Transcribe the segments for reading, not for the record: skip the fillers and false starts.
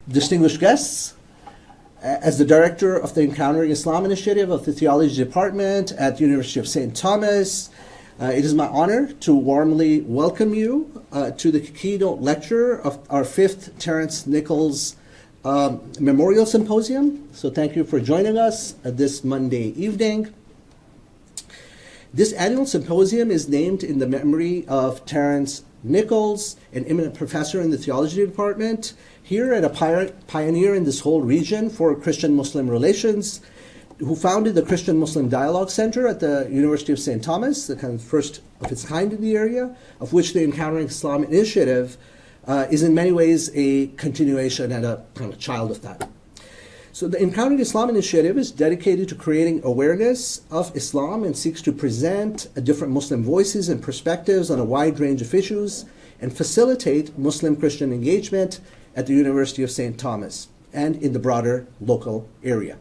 distinguished guests, as the director of the Encountering Islam Initiative of the Theology Department at the University of St. Thomas, it is my honor to warmly welcome you to the keynote lecture of our 5th Terence Nichols Memorial Symposium. So thank you for joining us this Monday evening. This annual symposium is named in the memory of Terence Nichols, an eminent professor in the theology department here and a pioneer in this whole region for Christian-Muslim relations, who founded the Christian-Muslim Dialogue Center at the University of St. Thomas, the kind of first of its kind in the area, of which the Encountering Islam Initiative is in many ways a continuation and a kind of child of that. So the Encountering Islam Initiative is dedicated to creating awareness of Islam and seeks to present different Muslim voices and perspectives on a wide range of issues and facilitate Muslim-Christian engagement at the University of St. Thomas and in the broader local area.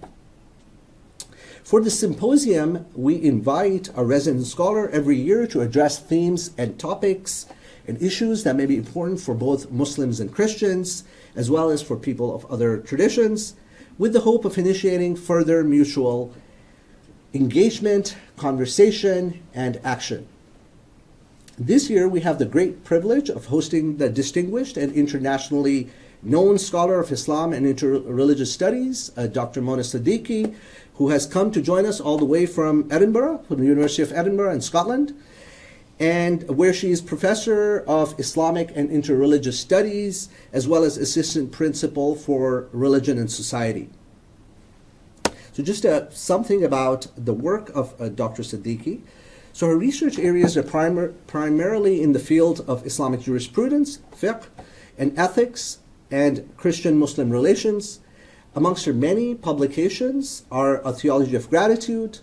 For the symposium, we invite a resident scholar every year to address themes and topics and issues that may be important for both Muslims and Christians, as well as for people of other traditions, with the hope of initiating further mutual engagement, conversation, and action. This year, we have the great privilege of hosting the distinguished and internationally known scholar of Islam and interreligious studies, Dr. Mona Siddiqui, who has come to join us all the way from Edinburgh, from the University of Edinburgh in Scotland, and where she is professor of Islamic and interreligious studies, as well as assistant principal for religion and society. So just something about the work of Dr. Siddiqui. So her research areas are primarily in the field of Islamic jurisprudence, fiqh, and ethics, and Christian-Muslim relations. Amongst her many publications are A Theology of Gratitude,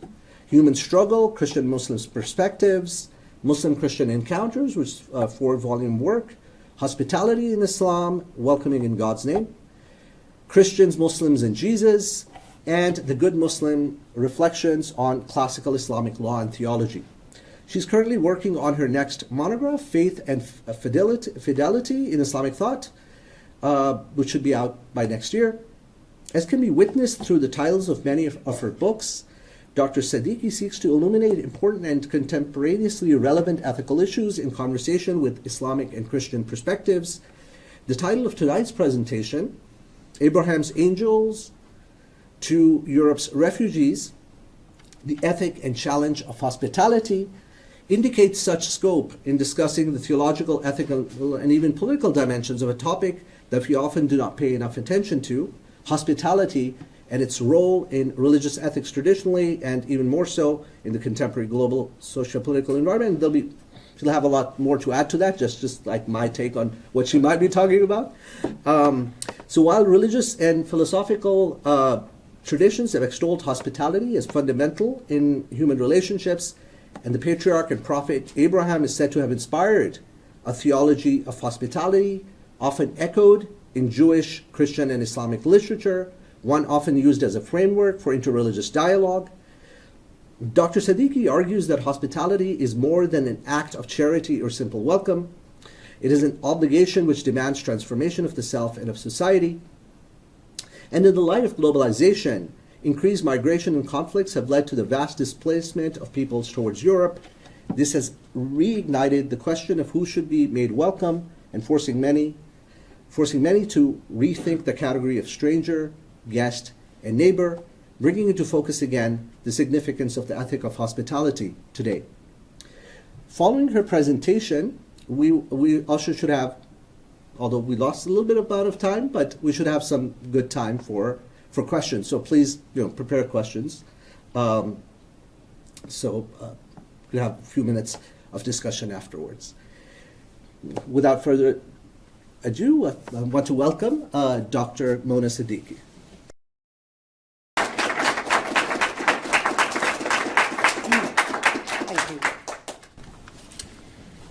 Human Struggle, Christian-Muslim Perspectives, Muslim-Christian Encounters, which is a 4-volume work, Hospitality in Islam, Welcoming in God's Name, Christians, Muslims, and Jesus, and The Good Muslim Reflections on Classical Islamic Law and Theology. She's currently working on her next monograph, Faith and Fidelity in Islamic Thought, which should be out by next year. As can be witnessed through the titles of many of her books, Dr. Siddiqui seeks to illuminate important and contemporaneously relevant ethical issues in conversation with Islamic and Christian perspectives. The title of tonight's presentation, Abraham's Angels to Europe's Refugees, The Ethic and Challenge of Hospitality, indicates such scope in discussing the theological, ethical, and even political dimensions of a topic that we often do not pay enough attention to, hospitality, and its role in religious ethics traditionally, and even more so in the contemporary global socio-political environment. She'll have a lot more to add to that, just like my take on what she might be talking about. So while religious and philosophical traditions have extolled hospitality as fundamental in human relationships, and the patriarch and prophet Abraham is said to have inspired a theology of hospitality, often echoed in Jewish, Christian, and Islamic literature, one often used as a framework for interreligious dialogue. Dr. Siddiqui argues that hospitality is more than an act of charity or simple welcome. It is an obligation which demands transformation of the self and of society. And in the light of globalization, increased migration and conflicts have led to the vast displacement of peoples towards Europe. This has reignited the question of who should be made welcome and forcing many to rethink the category of stranger, guest, and neighbor, bringing into focus again the significance of the ethic of hospitality today. Following her presentation, we also should have, although we lost a little bit of time, but we should have some good time for questions. So please, prepare questions. So we have a few minutes of discussion afterwards. Without further ado, I want to welcome Dr. Mona Siddiqui.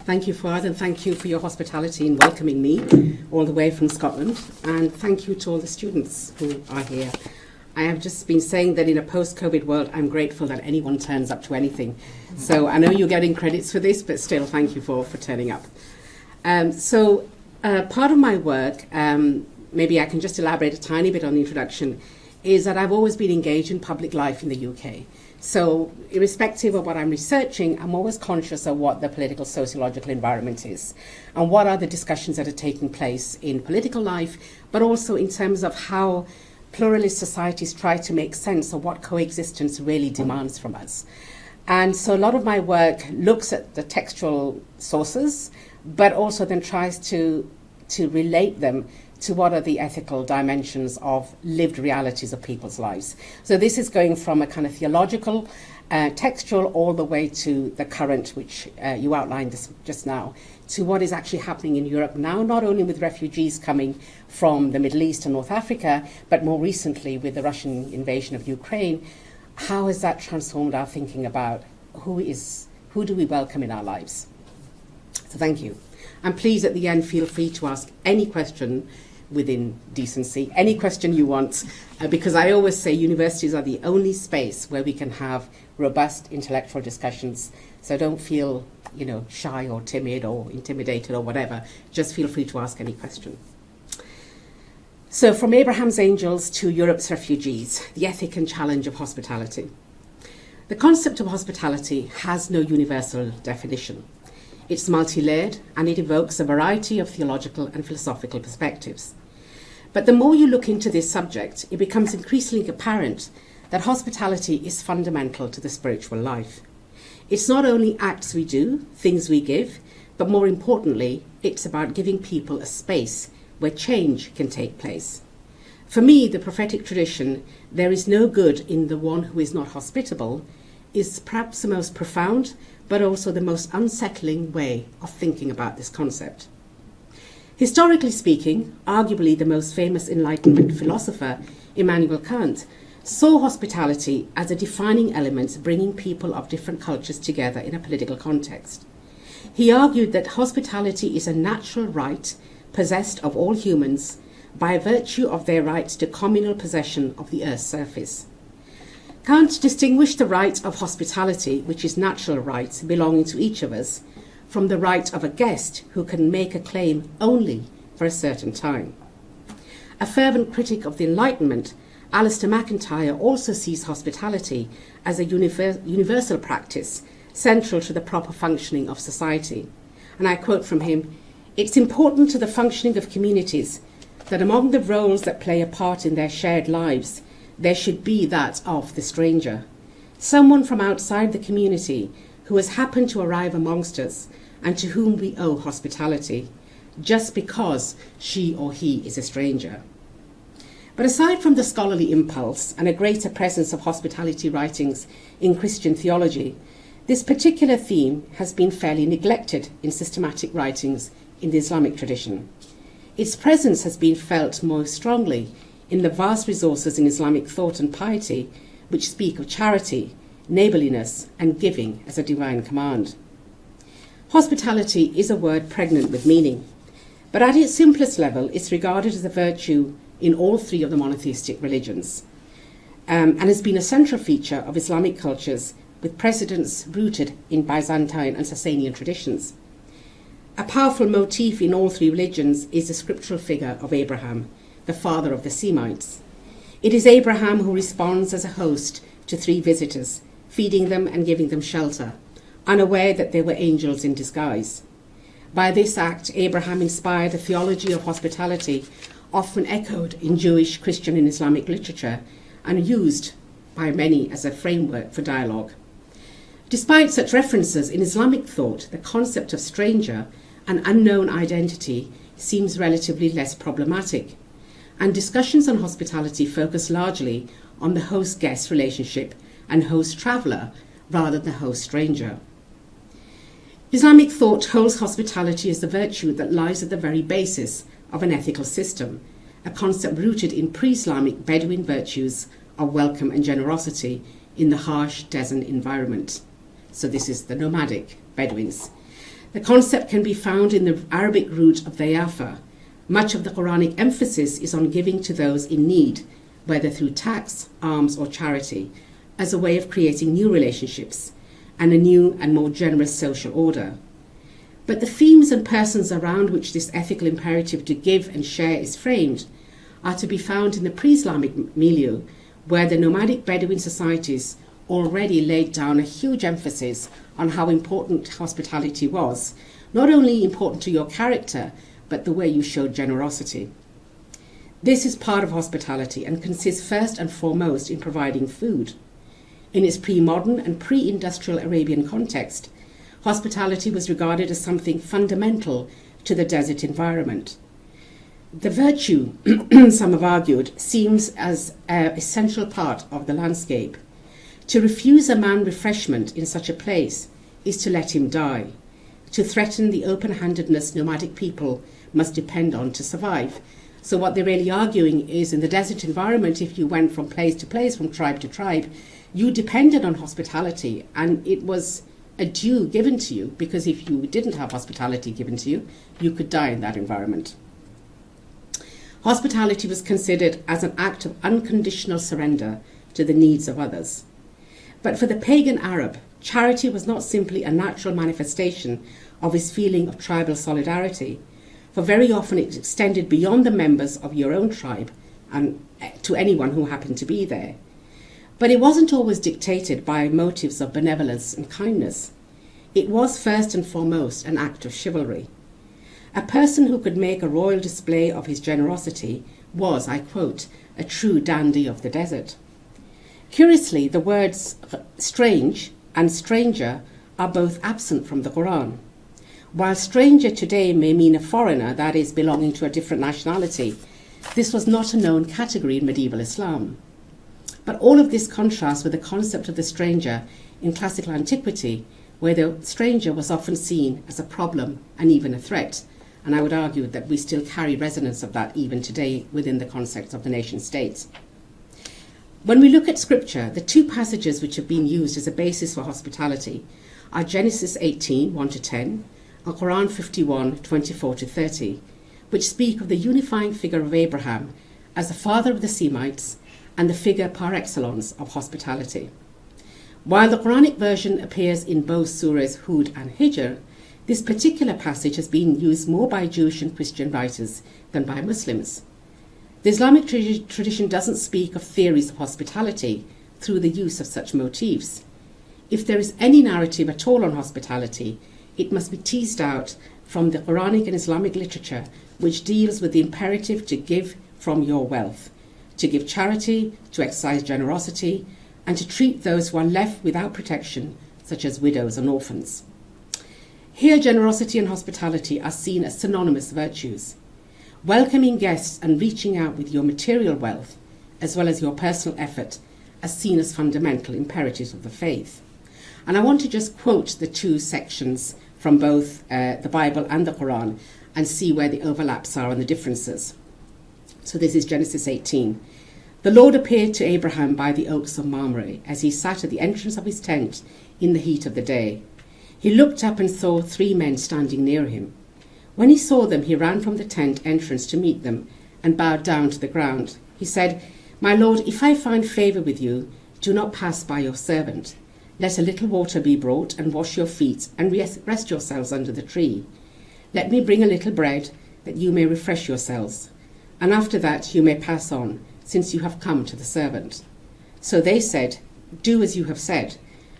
Thank you, Fuad, and thank you for your hospitality in welcoming me all the way from Scotland. And thank you to all the students who are here. I have just been saying that in a post-COVID world, I'm grateful that anyone turns up to anything. So I know you're getting credits for this, but still, thank you for turning up. Part of my work maybe I can just elaborate a tiny bit on the introduction, is that I've always been engaged in public life in the UK. So irrespective of what I'm researching, I'm always conscious of what the political sociological environment is and what are the discussions that are taking place in political life, but also in terms of how pluralist societies try to make sense of what coexistence really demands from us. And so a lot of my work looks at the textual sources, but also then tries to relate them to what are the ethical dimensions of lived realities of people's lives. So this is going from a kind of theological, textual, all the way to the current, which you outlined this just now, to what is actually happening in Europe now, not only with refugees coming from the Middle East and North Africa, but more recently with the Russian invasion of Ukraine. How has that transformed our thinking about who do we welcome in our lives? So thank you. And please, at the end, feel free to ask any question within decency, any question you want, because I always say universities are the only space where we can have robust intellectual discussions. So don't feel, shy or timid or intimidated or whatever. Just feel free to ask any question. So from Abraham's angels to Europe's refugees, the ethic and challenge of hospitality. The concept of hospitality has no universal definition. It's multi-layered and it evokes a variety of theological and philosophical perspectives. But the more you look into this subject, it becomes increasingly apparent that hospitality is fundamental to the spiritual life. It's not only acts we do, things we give, but more importantly, it's about giving people a space where change can take place. For me, the prophetic tradition, there is no good in the one who is not hospitable, is perhaps the most profound, but also the most unsettling way of thinking about this concept. Historically speaking, arguably the most famous Enlightenment philosopher, Immanuel Kant, saw hospitality as a defining element bringing people of different cultures together in a political context. He argued that hospitality is a natural right possessed of all humans by virtue of their right to communal possession of the earth's surface. Kant distinguished the right of hospitality, which is natural right belonging to each of us, from the right of a guest who can make a claim only for a certain time. A fervent critic of the Enlightenment, Alistair MacIntyre also sees hospitality as a universal practice central to the proper functioning of society. And I quote from him, "It's important to the functioning of communities that among the roles that play a part in their shared lives, there should be that of the stranger, someone from outside the community who has happened to arrive amongst us and to whom we owe hospitality, just because she or he is a stranger." But aside from the scholarly impulse and a greater presence of hospitality writings in Christian theology, this particular theme has been fairly neglected in systematic writings in the Islamic tradition. Its presence has been felt more strongly in the vast resources in Islamic thought and piety, which speak of charity, neighbourliness, and giving as a divine command. Hospitality is a word pregnant with meaning, but at its simplest level, it's regarded as a virtue in all three of the monotheistic religions, and has been a central feature of Islamic cultures with precedents rooted in Byzantine and Sasanian traditions. A powerful motif in all three religions is the scriptural figure of Abraham, the father of the Semites. It is Abraham who responds as a host to three visitors, feeding them and giving them shelter, unaware that they were angels in disguise. By this act, Abraham inspired a theology of hospitality often echoed in Jewish, Christian, and Islamic literature and used by many as a framework for dialogue. Despite such references in Islamic thought, the concept of stranger and unknown identity seems relatively less problematic, and discussions on hospitality focus largely on the host-guest relationship and host-traveller rather than host-stranger. Islamic thought holds hospitality as the virtue that lies at the very basis of an ethical system, a concept rooted in pre-Islamic Bedouin virtues of welcome and generosity in the harsh desert environment. So this is the nomadic Bedouins. The concept can be found in the Arabic root of dayafa. Much of the Quranic emphasis is on giving to those in need, whether through tax, alms, or charity, as a way of creating new relationships and a new and more generous social order. But the themes and persons around which this ethical imperative to give and share is framed are to be found in the pre-Islamic milieu, where the nomadic Bedouin societies already laid down a huge emphasis on how important hospitality was, not only important to your character, but the way you showed generosity. This is part of hospitality and consists first and foremost in providing food. In its pre-modern and pre-industrial Arabian context, hospitality was regarded as something fundamental to the desert environment. The virtue, some have argued, seems as an essential part of the landscape. To refuse a man refreshment in such a place is to let him die. To threaten the open-handedness nomadic people must depend on to survive. So what they're really arguing is, in the desert environment, if you went from place to place, from tribe to tribe, you depended on hospitality, and it was a due given to you, because if you didn't have hospitality given to you, you could die in that environment. Hospitality was considered as an act of unconditional surrender to the needs of others. But for the pagan Arab, charity was not simply a natural manifestation of his feeling of tribal solidarity, for very often it extended beyond the members of your own tribe and to anyone who happened to be there. But it wasn't always dictated by motives of benevolence and kindness. It was first and foremost an act of chivalry. A person who could make a royal display of his generosity was, I quote, a true dandy of the desert. Curiously, the words strange and stranger are both absent from the Quran. While stranger today may mean a foreigner, that is, belonging to a different nationality, this was not a known category in medieval Islam. But all of this contrasts with the concept of the stranger in classical antiquity, where the stranger was often seen as a problem and even a threat. And I would argue that we still carry resonance of that even today within the context of the nation state. When we look at scripture, the two passages which have been used as a basis for hospitality are Genesis 18, 1-10, and Quran 51, 24-30, which speak of the unifying figure of Abraham as the father of the Semites and the figure par excellence of hospitality. While the Quranic version appears in both surahs Hud and Hijr, this particular passage has been used more by Jewish and Christian writers than by Muslims. The Islamic tradition doesn't speak of theories of hospitality through the use of such motifs. If there is any narrative at all on hospitality, it must be teased out from the Quranic and Islamic literature, which deals with the imperative to give from your wealth, to give charity, to exercise generosity, and to treat those who are left without protection, such as widows and orphans. Here, generosity and hospitality are seen as synonymous virtues. Welcoming guests and reaching out with your material wealth, as well as your personal effort, are seen as fundamental imperatives of the faith. And I want to just quote the two sections from both the Bible and the Quran and see where the overlaps are and the differences. So this is Genesis 18. The Lord appeared to Abraham by the oaks of Mamre as he sat at the entrance of his tent in the heat of the day. He looked up and saw 3 men standing near him. When he saw them, he ran from the tent entrance to meet them and bowed down to the ground. He said, "My Lord, if I find favour with you, do not pass by your servant. Let a little water be brought and wash your feet and rest yourselves under the tree. Let me bring a little bread that you may refresh yourselves. And after that you may pass on, since you have come to the servant." So they said, "Do as you have said."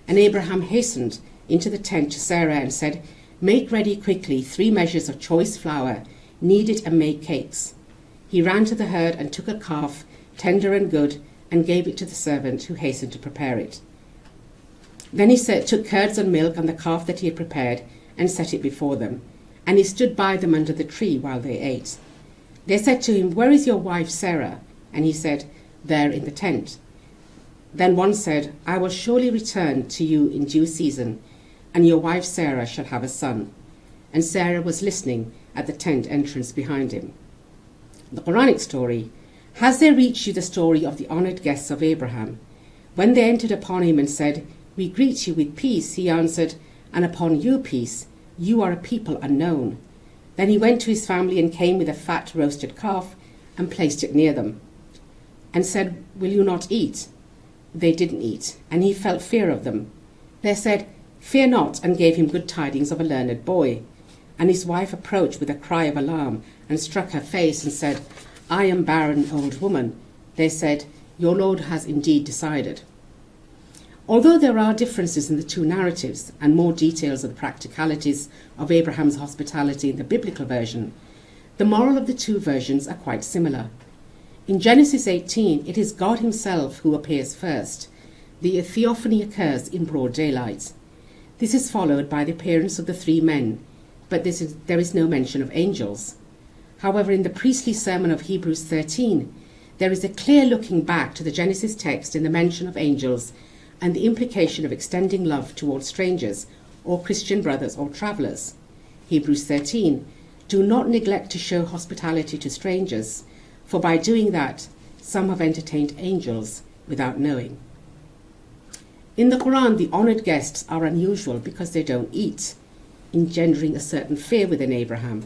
And Abraham hastened into the tent to Sarah and said, "Make ready quickly 3 measures of choice flour, knead it and make cakes." He ran to the herd and took a calf, tender and good, and gave it to the servant, who hastened to prepare it. Then he took curds and milk and the calf that he had prepared and set it before them, and he stood by them under the tree while they ate. They said to him, "Where is your wife Sarah?" And he said, "There in the tent." Then one said, "I will surely return to you in due season, and your wife Sarah shall have a son." And Sarah was listening at the tent entrance behind him. The Quranic story: has there reached you the story of the honoured guests of Abraham? When they entered upon him and said, "We greet you with peace," he answered, "And upon you peace, you are a people unknown." Then he went to his family and came with a fat roasted calf and placed it near them, and said, "Will you not eat?" They didn't eat, and he felt fear of them. They said, "Fear not," and gave him good tidings of a learned boy. And his wife approached with a cry of alarm and struck her face and said, "I am barren old woman," they said, "Your Lord has indeed decided." Although there are differences in the two narratives and more details of the practicalities of Abraham's hospitality in the biblical version, the moral of the two versions are quite similar. In Genesis 18, it is God himself who appears first. The theophany occurs in broad daylight. This is followed by the appearance of the three men, but there is no mention of angels. However, in the priestly sermon of Hebrews 13, there is a clear looking back to the Genesis text in the mention of angels and the implication of extending love towards strangers or Christian brothers or travellers. Hebrews 13, "Do not neglect to show hospitality to strangers, for by doing that, some have entertained angels without knowing." In the Quran, the honoured guests are unusual because they don't eat, engendering a certain fear within Abraham.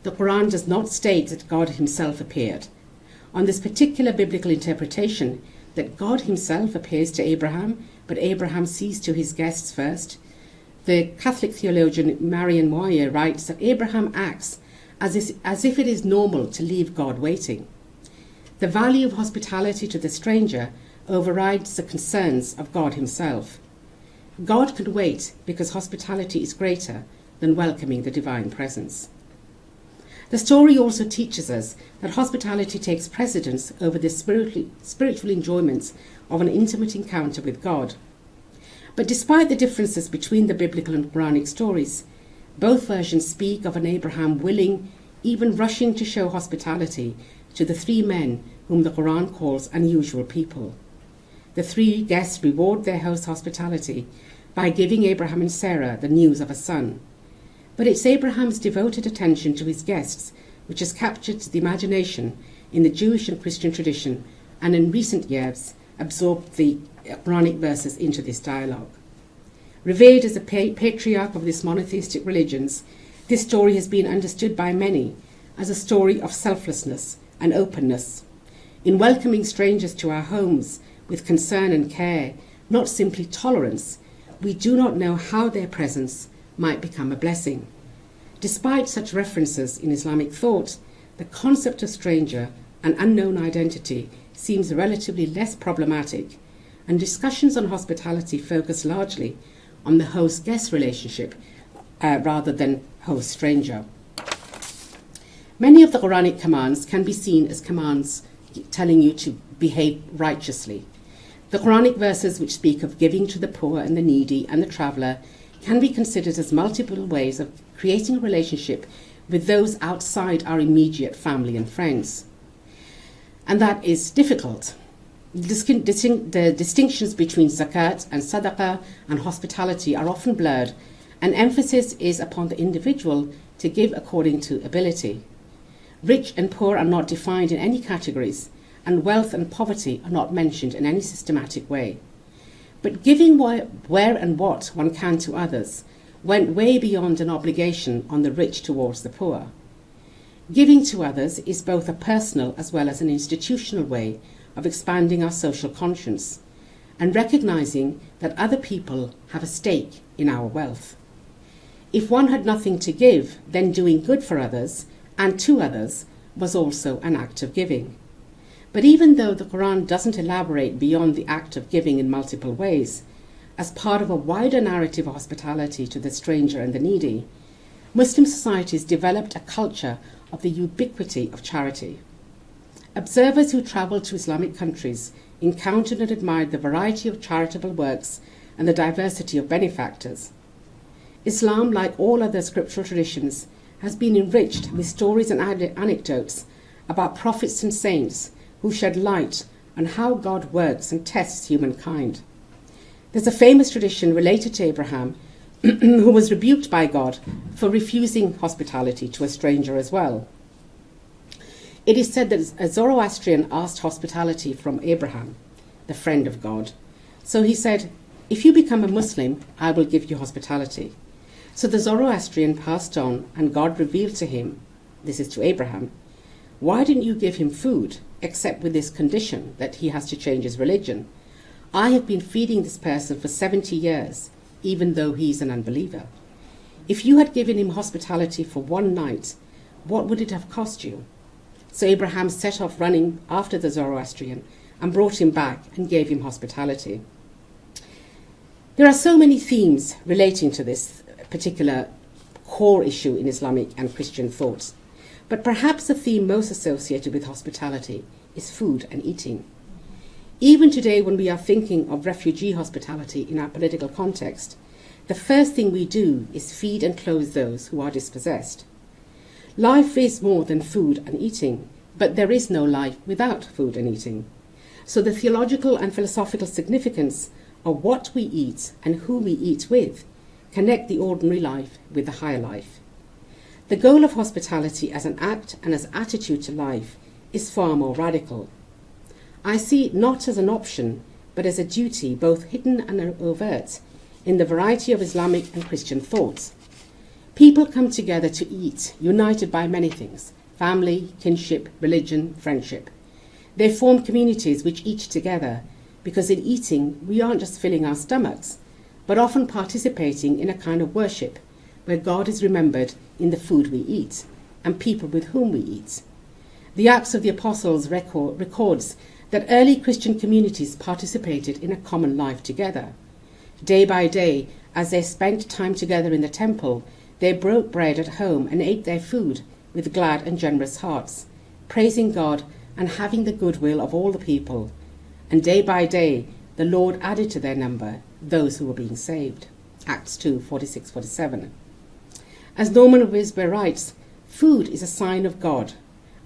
The Quran does not state that God himself appeared. On this particular biblical interpretation, that God himself appears to Abraham, but Abraham sees to his guests first, the Catholic theologian Marian Moyer writes that Abraham acts as if it is normal to leave God waiting. The value of hospitality to the stranger overrides the concerns of God himself. God could wait because hospitality is greater than welcoming the divine presence. The story also teaches us that hospitality takes precedence over the spiritual enjoyments of an intimate encounter with God. But despite the differences between the biblical and Quranic stories, both versions speak of an Abraham willing, even rushing to show hospitality to the three men whom the Quran calls unusual people. The three guests reward their host's hospitality by giving Abraham and Sarah the news of a son. But it's Abraham's devoted attention to his guests which has captured the imagination in the Jewish and Christian tradition, and in recent years absorbed the Quranic verses into this dialogue. Revered as a patriarch of this monotheistic religions, this story has been understood by many as a story of selflessness and openness, in welcoming strangers to our homes with concern and care, not simply tolerance. We do not know how their presence might become a blessing. Despite such references in Islamic thought, the concept of stranger and unknown identity seems relatively less problematic, and discussions on hospitality focus largely on the host-guest relationship rather than host-stranger. Many of the Quranic commands can be seen as commands telling you to behave righteously. The Quranic verses which speak of giving to the poor and the needy and the traveller can be considered as multiple ways of creating a relationship with those outside our immediate family and friends. And that is difficult. The distinctions between zakat and sadaqah and hospitality are often blurred, and emphasis is upon the individual to give according to ability. Rich and poor are not defined in any categories, and wealth and poverty are not mentioned in any systematic way. But giving where and what one can to others went way beyond an obligation on the rich towards the poor. Giving to others is both a personal as well as an institutional way of expanding our social conscience and recognizing that other people have a stake in our wealth. If one had nothing to give, then doing good for others and to others was also an act of giving. But even though the Quran doesn't elaborate beyond the act of giving in multiple ways, as part of a wider narrative of hospitality to the stranger and the needy, Muslim societies developed a culture of the ubiquity of charity. Observers who travelled to Islamic countries encountered and admired the variety of charitable works and the diversity of benefactors. Islam, like all other scriptural traditions, has been enriched with stories and anecdotes about prophets and saints who shed light on how God works and tests humankind. There's a famous tradition related to Abraham, who was rebuked by God for refusing hospitality to a stranger as well. It is said that a Zoroastrian asked hospitality from Abraham, the friend of God. So he said, "If you become a Muslim, I will give you hospitality." So the Zoroastrian passed on, and God revealed to him, this is to Abraham, "Why didn't you give him food, except with this condition that he has to change his religion? I have been feeding this person for 70 years, even though he's an unbeliever. If you had given him hospitality for one night, what would it have cost you?" So Abraham set off running after the Zoroastrian and brought him back and gave him hospitality. There are so many themes relating to this particular core issue in Islamic and Christian thought, but perhaps the theme most associated with hospitality is food and eating. Even today, when we are thinking of refugee hospitality in our political context, the first thing we do is feed and clothe those who are dispossessed. Life is more than food and eating, but there is no life without food and eating. So the theological and philosophical significance of what we eat and who we eat with connect the ordinary life with the higher life. The goal of hospitality as an act and as attitude to life is far more radical. I see it not as an option, but as a duty, both hidden and overt, in the variety of Islamic and Christian thoughts. People come together to eat, united by many things: family, kinship, religion, friendship. They form communities which eat together, because in eating we aren't just filling our stomachs, but often participating in a kind of worship, where God is remembered in the food we eat, and people with whom we eat. The Acts of the Apostles records that early Christian communities participated in a common life together. Day by day, as they spent time together in the temple, they broke bread at home and ate their food with glad and generous hearts, praising God and having the goodwill of all the people. And day by day, the Lord added to their number those who were being saved. Acts 2, 46, 47. As Norman Wisber writes, food is a sign of God,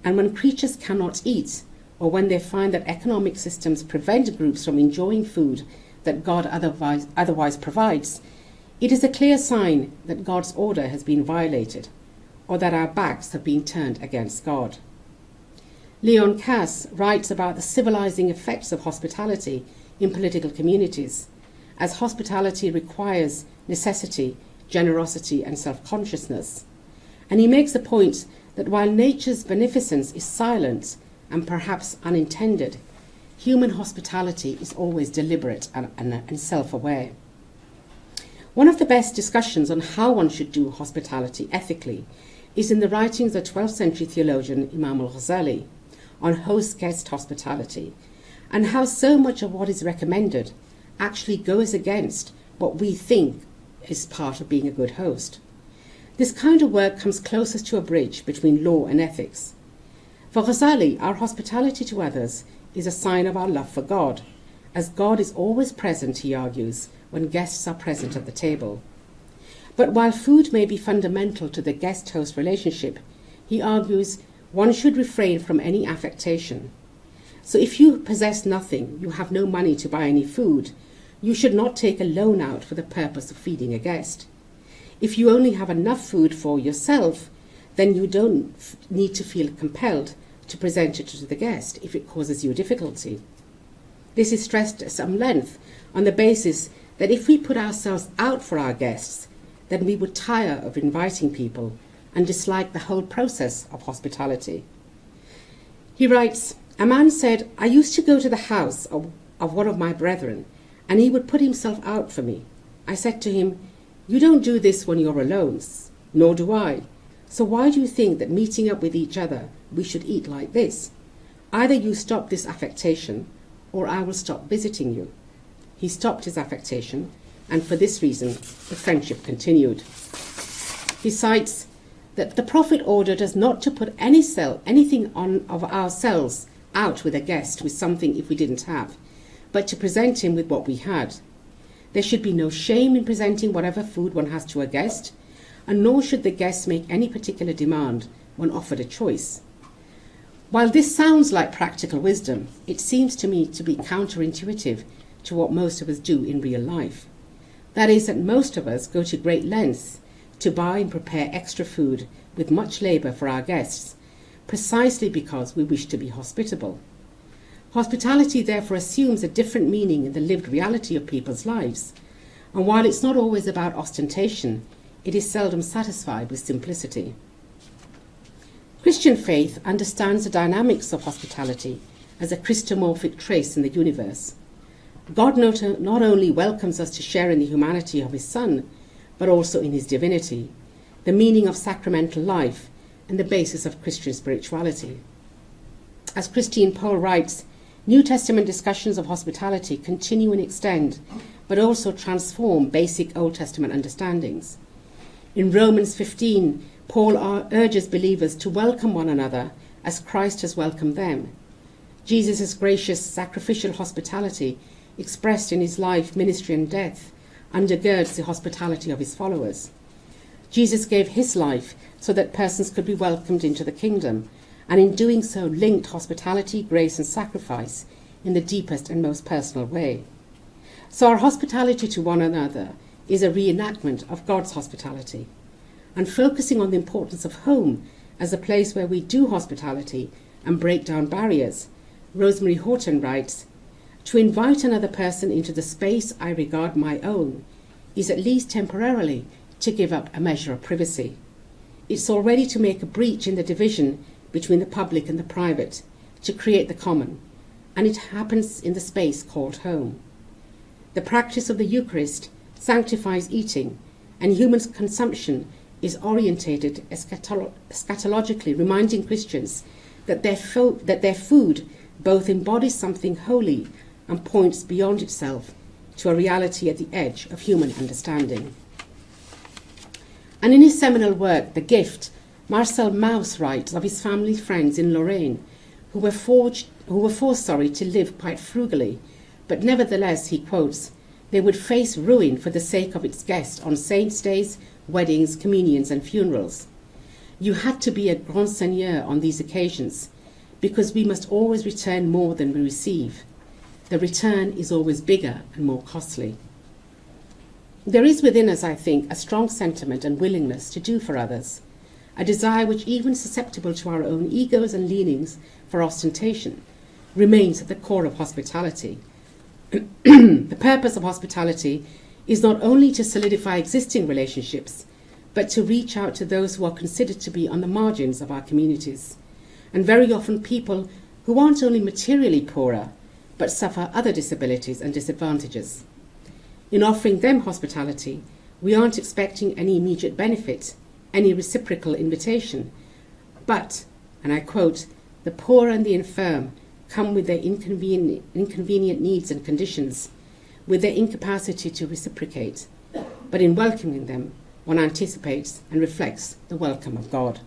and when creatures cannot eat, or when they find that economic systems prevent groups from enjoying food that God otherwise provides, it is a clear sign that God's order has been violated, or that our backs have been turned against God. Leon Kass writes about the civilizing effects of hospitality in political communities, as hospitality requires necessity, generosity, and self-consciousness. And he makes the point that while nature's beneficence is silent and perhaps unintended, human hospitality is always deliberate and self-aware. One of the best discussions on how one should do hospitality ethically is in the writings of 12th century theologian Imam al-Ghazali on host-guest hospitality, and how so much of what is recommended actually goes against what we think is part of being a good host. This kind of work comes closest to a bridge between law and ethics. For Ghazali, our hospitality to others is a sign of our love for God, as God is always present, he argues, when guests are present at the table. But while food may be fundamental to the guest-host relationship, he argues one should refrain from any affectation. So if you possess nothing, you have no money to buy any food, you should not take a loan out for the purpose of feeding a guest. If you only have enough food for yourself, then you don't need to feel compelled to present it to the guest if it causes you difficulty. This is stressed at some length on the basis that if we put ourselves out for our guests, then we would tire of inviting people and dislike the whole process of hospitality. He writes, "A man said, I used to go to the house of one of my brethren, and he would put himself out for me. I said to him, you don't do this when you're alone, nor do I. So why do you think that meeting up with each other, we should eat like this? Either you stop this affectation, or I will stop visiting you." He stopped his affectation, and for this reason, the friendship continued. He cites that the Prophet ordered us not to put anything on of ourselves out with a guest with something if we didn't have, but to present him with what we had. There should be no shame in presenting whatever food one has to a guest, and nor should the guest make any particular demand when offered a choice. While this sounds like practical wisdom, it seems to me to be counterintuitive to what most of us do in real life. That is, that most of us go to great lengths to buy and prepare extra food with much labour for our guests, precisely because we wish to be hospitable. Hospitality therefore assumes a different meaning in the lived reality of people's lives, and while it's not always about ostentation, it is seldom satisfied with simplicity. Christian faith understands the dynamics of hospitality as a Christomorphic trace in the universe. God not only welcomes us to share in the humanity of his Son, but also in his divinity, the meaning of sacramental life, and the basis of Christian spirituality. As Christine Pohl writes, New Testament discussions of hospitality continue and extend, but also transform basic Old Testament understandings. In Romans 15, Paul urges believers to welcome one another as Christ has welcomed them. Jesus' gracious sacrificial hospitality, expressed in his life, ministry and death, undergirds the hospitality of his followers. Jesus gave his life so that persons could be welcomed into the kingdom, and in doing so linked hospitality, grace and sacrifice in the deepest and most personal way. So our hospitality to one another is a reenactment of God's hospitality. And focusing on the importance of home as a place where we do hospitality and break down barriers, Rosemary Horton writes, "To invite another person into the space I regard my own is at least temporarily to give up a measure of privacy. It's already to make a breach in the division between the public and the private, to create the common, and it happens in the space called home. The practice of the Eucharist sanctifies eating, and human consumption is orientated eschatologically, reminding Christians that their food both embodies something holy and points beyond itself to a reality at the edge of human understanding." And in his seminal work, The Gift, Marcel Mauss writes of his family friends in Lorraine who were forced to live quite frugally, but nevertheless, he quotes, they would face ruin for the sake of its guests on saints' days, weddings, communions and funerals. You had to be a grand seigneur on these occasions, because we must always return more than we receive. The return is always bigger and more costly. There is within us, I think, a strong sentiment and willingness to do for others, a desire which, even susceptible to our own egos and leanings for ostentation, remains at the core of hospitality. The purpose of hospitality is not only to solidify existing relationships, but to reach out to those who are considered to be on the margins of our communities, and very often people who aren't only materially poorer, but suffer other disabilities and disadvantages. In offering them hospitality, we aren't expecting any immediate benefit, any reciprocal invitation, but, and I quote, "the poor and the infirm come with their inconvenient needs and conditions, with their incapacity to reciprocate, but in welcoming them, one anticipates and reflects the welcome of God."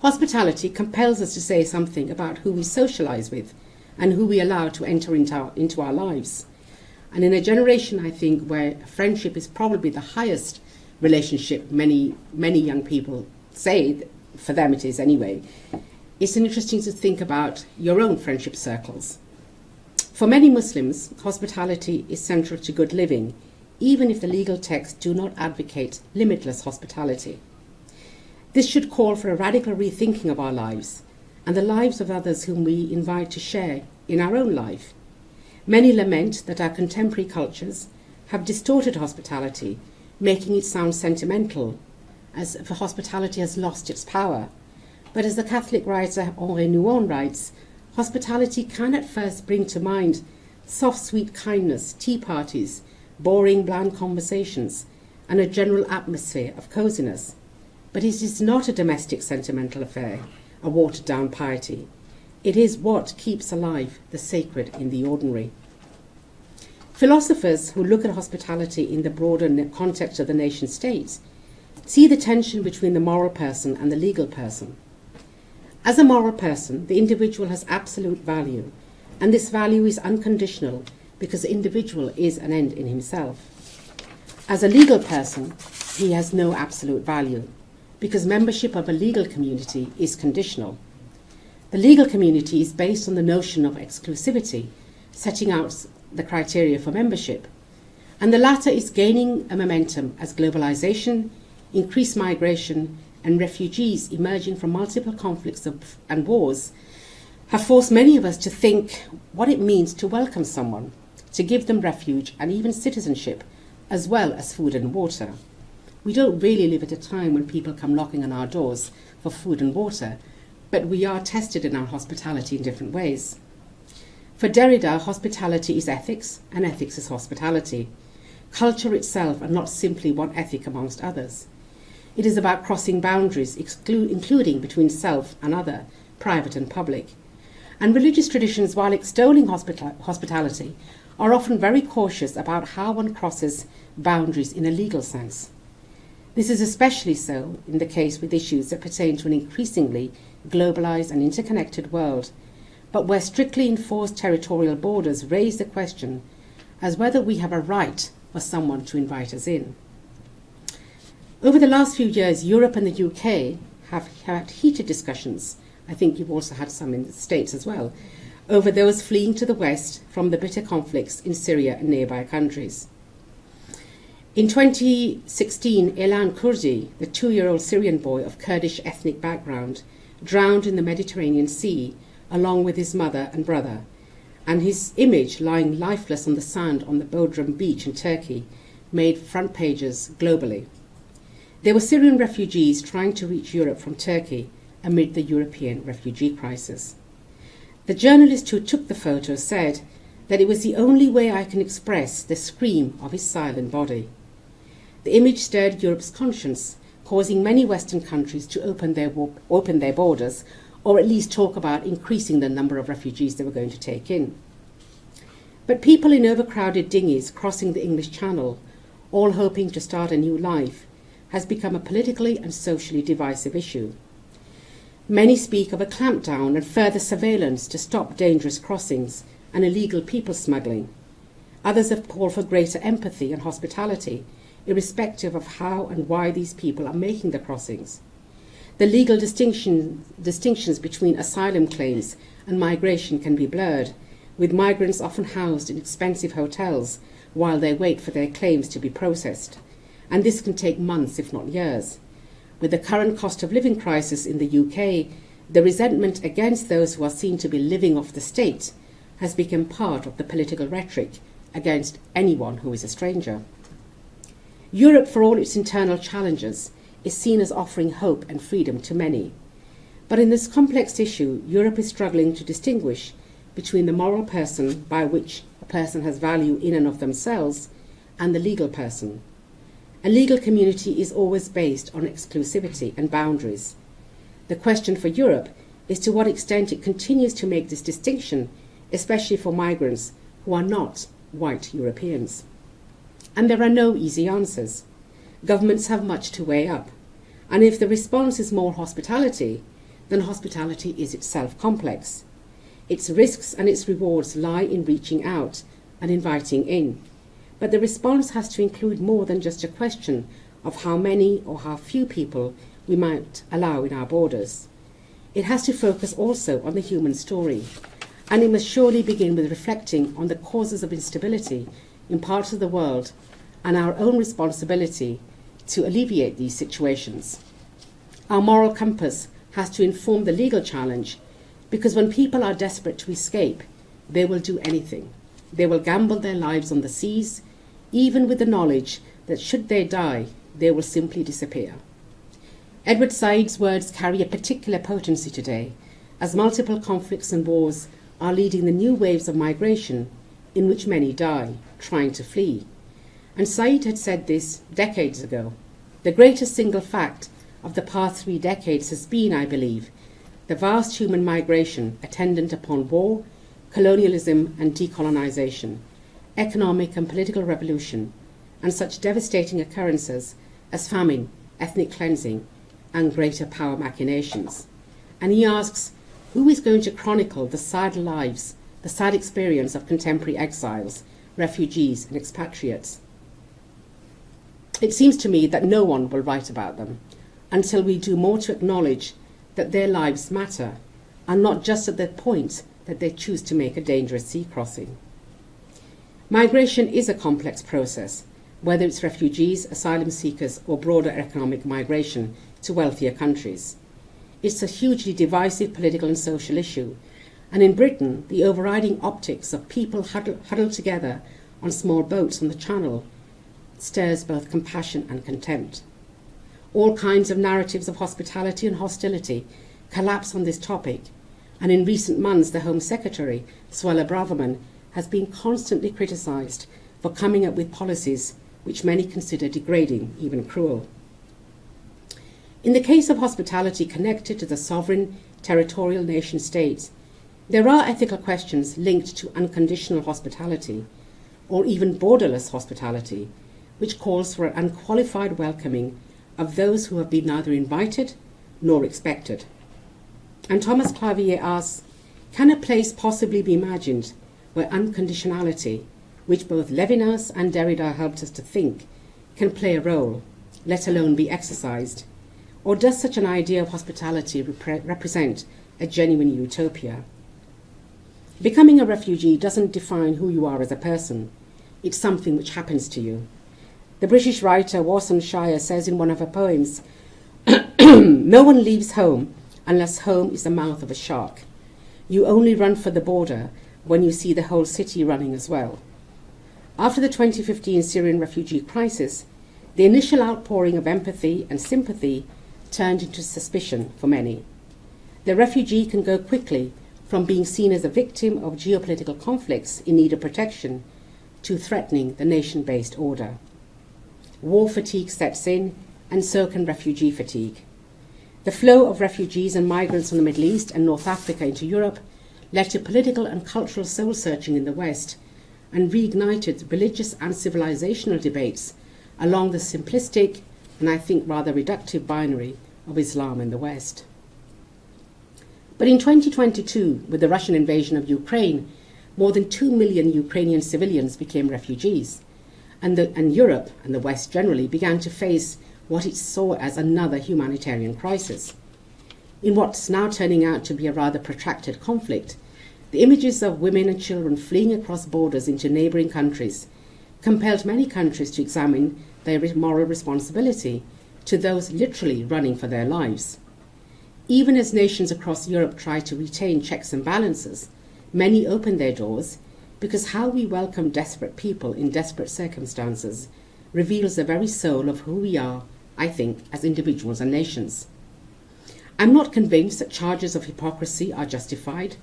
Hospitality compels us to say something about who we socialize with and who we allow to enter into our lives. And in a generation, I think, where friendship is probably the highest relationship many young people say, for them it is anyway, it's interesting to think about your own friendship circles. For many Muslims, hospitality is central to good living, even if the legal texts do not advocate limitless hospitality. This should call for a radical rethinking of our lives and the lives of others whom we invite to share in our own life. Many lament that our contemporary cultures have distorted hospitality, making it sound sentimental, as if hospitality has lost its power. But as the Catholic writer Henri Nouwen writes, hospitality can at first bring to mind soft, sweet kindness, tea parties, boring, bland conversations, and a general atmosphere of coziness. But it is not a domestic sentimental affair, a watered-down piety. It is what keeps alive the sacred in the ordinary. Philosophers who look at hospitality in the broader context of the nation-state see the tension between the moral person and the legal person. As a moral person, the individual has absolute value, and this value is unconditional because the individual is an end in himself. As a legal person, he has no absolute value because membership of a legal community is conditional. The legal community is based on the notion of exclusivity, setting out the criteria for membership, and the latter is gaining a momentum as globalization, increased migration, and refugees emerging from multiple conflicts and wars have forced many of us to think what it means to welcome someone, to give them refuge and even citizenship, as well as food and water. We don't really live at a time when people come knocking on our doors for food and water, but we are tested in our hospitality in different ways. For Derrida, hospitality is ethics, and ethics is hospitality. Culture itself, and not simply one ethic amongst others. It is about crossing boundaries, including between self and other, private and public. And religious traditions, while extolling hospitality, are often very cautious about how one crosses boundaries in a legal sense. This is especially so in the case with issues that pertain to an increasingly globalized and interconnected world, but where strictly enforced territorial borders raise the question as whether we have a right for someone to invite us in. Over the last few years, Europe and the UK have had heated discussions, I think you've also had some in the States as well, over those fleeing to the West from the bitter conflicts in Syria and nearby countries. In 2016, Elan Kurdi, the 2-year-old Syrian boy of Kurdish ethnic background, drowned in the Mediterranean Sea along with his mother and brother, and his image lying lifeless on the sand on the Bodrum beach in Turkey made front pages globally. There were Syrian refugees trying to reach Europe from Turkey amid the European refugee crisis. The journalist who took the photo said that it was the only way I can express the scream of his silent body. The image stirred Europe's conscience, causing many Western countries to open their borders, or at least talk about increasing the number of refugees they were going to take in. But people in overcrowded dinghies crossing the English Channel, all hoping to start a new life, has become a politically and socially divisive issue. Many speak of a clampdown and further surveillance to stop dangerous crossings and illegal people smuggling. Others have called for greater empathy and hospitality, irrespective of how and why these people are making the crossings. The legal distinctions between asylum claims and migration can be blurred, with migrants often housed in expensive hotels while they wait for their claims to be processed. And this can take months, if not years. With the current cost of living crisis in the UK, the resentment against those who are seen to be living off the state has become part of the political rhetoric against anyone who is a stranger. Europe, for all its internal challenges, is seen as offering hope and freedom to many. But in this complex issue, Europe is struggling to distinguish between the moral person, by which a person has value in and of themselves, and the legal person. A legal community is always based on exclusivity and boundaries. The question for Europe is to what extent it continues to make this distinction, especially for migrants who are not white Europeans. And there are no easy answers. Governments have much to weigh up. And if the response is more hospitality, then hospitality is itself complex. Its risks and its rewards lie in reaching out and inviting in. But the response has to include more than just a question of how many or how few people we might allow in our borders. It has to focus also on the human story, and it must surely begin with reflecting on the causes of instability in parts of the world and our own responsibility to alleviate these situations. Our moral compass has to inform the legal challenge, because when people are desperate to escape, they will do anything. They will gamble their lives on the seas, even with the knowledge that should they die, they will simply disappear. Edward Said's words carry a particular potency today, as multiple conflicts and wars are leading the new waves of migration in which many die, trying to flee. And Said had said this decades ago. The greatest single fact of the past 3 decades has been, I believe, the vast human migration attendant upon war, colonialism and decolonization, economic and political revolution, and such devastating occurrences as famine, ethnic cleansing, and greater power machinations. And he asks, who is going to chronicle the sad lives, the sad experience of contemporary exiles, refugees, and expatriates? It seems to me that no one will write about them until we do more to acknowledge that their lives matter, and not just at the point that they choose to make a dangerous sea crossing. Migration is a complex process, whether it's refugees, asylum seekers, or broader economic migration to wealthier countries. It's a hugely divisive political and social issue, and in Britain, the overriding optics of people huddled together on small boats on the Channel stirs both compassion and contempt. All kinds of narratives of hospitality and hostility collapse on this topic, and in recent months the Home Secretary, Suella Braverman, has been constantly criticised for coming up with policies which many consider degrading, even cruel. In the case of hospitality connected to the sovereign, territorial nation states, there are ethical questions linked to unconditional hospitality, or even borderless hospitality, which calls for an unqualified welcoming of those who have been neither invited nor expected. And Thomas Clavier asks, can a place possibly be imagined where unconditionality, which both Levinas and Derrida helped us to think, can play a role, let alone be exercised? Or does such an idea of hospitality represent a genuine utopia? Becoming a refugee doesn't define who you are as a person. It's something which happens to you. The British writer Warsan Shire says in one of her poems, no one leaves home unless home is the mouth of a shark. You only run for the border when you see the whole city running as well. After the 2015 Syrian refugee crisis, the initial outpouring of empathy and sympathy turned into suspicion for many. The refugee can go quickly from being seen as a victim of geopolitical conflicts in need of protection to threatening the nation-based order. War fatigue sets in, and so can refugee fatigue. The flow of refugees and migrants from the Middle East and North Africa into Europe led to political and cultural soul-searching in the West and reignited religious and civilizational debates along the simplistic and I think rather reductive binary of Islam in the West. But in 2022, with the Russian invasion of Ukraine, more than 2 million Ukrainian civilians became refugees, and Europe and the West generally began to face what it saw as another humanitarian crisis. In what's now turning out to be a rather protracted conflict, the images of women and children fleeing across borders into neighbouring countries compelled many countries to examine their moral responsibility to those literally running for their lives. Even as nations across Europe try to retain checks and balances, many open their doors because how we welcome desperate people in desperate circumstances reveals the very soul of who we are, I think, as individuals and nations. I'm not convinced that charges of hypocrisy are justified,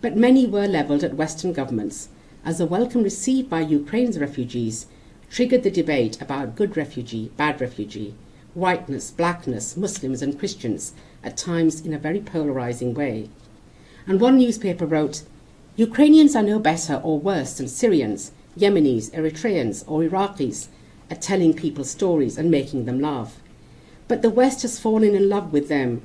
but many were levelled at Western governments as the welcome received by Ukraine's refugees triggered the debate about good refugee, bad refugee, whiteness, blackness, Muslims and Christians, at times in a very polarising way. And one newspaper wrote, Ukrainians are no better or worse than Syrians, Yemenis, Eritreans or Iraqis at telling people stories and making them laugh. But the West has fallen in love with them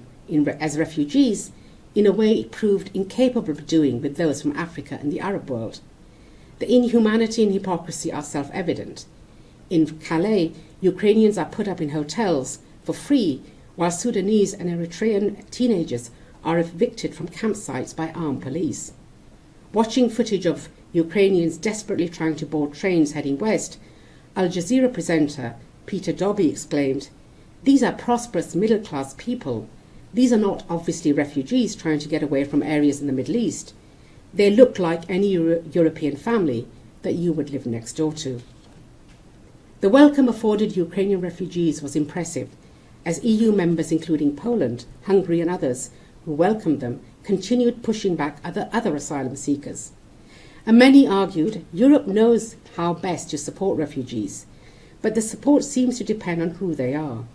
as refugees in a way it proved incapable of doing with those from Africa and the Arab world. The inhumanity and hypocrisy are self-evident. In Calais, Ukrainians are put up in hotels for free, while Sudanese and Eritrean teenagers are evicted from campsites by armed police. Watching footage of Ukrainians desperately trying to board trains heading west, Al Jazeera presenter Peter Dobbie exclaimed, "These are prosperous middle-class people. These are not obviously refugees trying to get away from areas in the Middle East. They look like any European family that you would live next door to." The welcome afforded Ukrainian refugees was impressive, as EU members including Poland, Hungary and others who welcomed them continued pushing back other asylum seekers. And many argued Europe knows how best to support refugees, but the support seems to depend on who they are.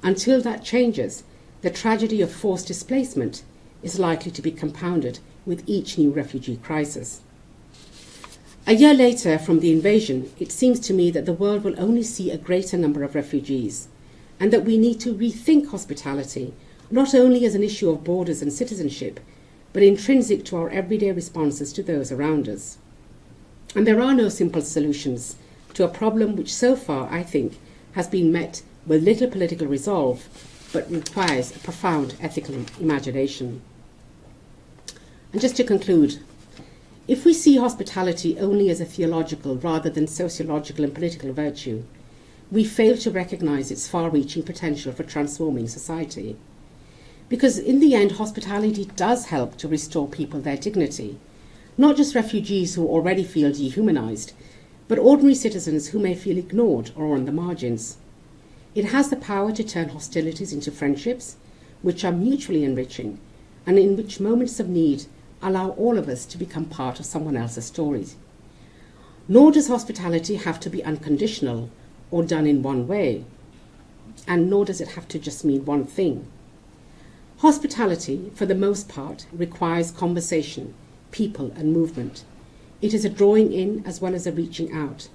Until that changes, the tragedy of forced displacement is likely to be compounded with each new refugee crisis. A year later from the invasion, it seems to me that the world will only see a greater number of refugees, and that we need to rethink hospitality, not only as an issue of borders and citizenship, but intrinsic to our everyday responses to those around us. And there are no simple solutions to a problem which so far, I think, has been met with little political resolve, but requires a profound ethical imagination. And just to conclude, if we see hospitality only as a theological rather than sociological and political virtue, we fail to recognise its far-reaching potential for transforming society. Because in the end, hospitality does help to restore people their dignity, not just refugees who already feel dehumanised, but ordinary citizens who may feel ignored or on the margins. It has the power to turn hostilities into friendships, which are mutually enriching, and in which moments of need allow all of us to become part of someone else's story. Nor does hospitality have to be unconditional or done in one way, and nor does it have to just mean one thing. Hospitality, for the most part, requires conversation, people and movement. It is a drawing in as well as a reaching out.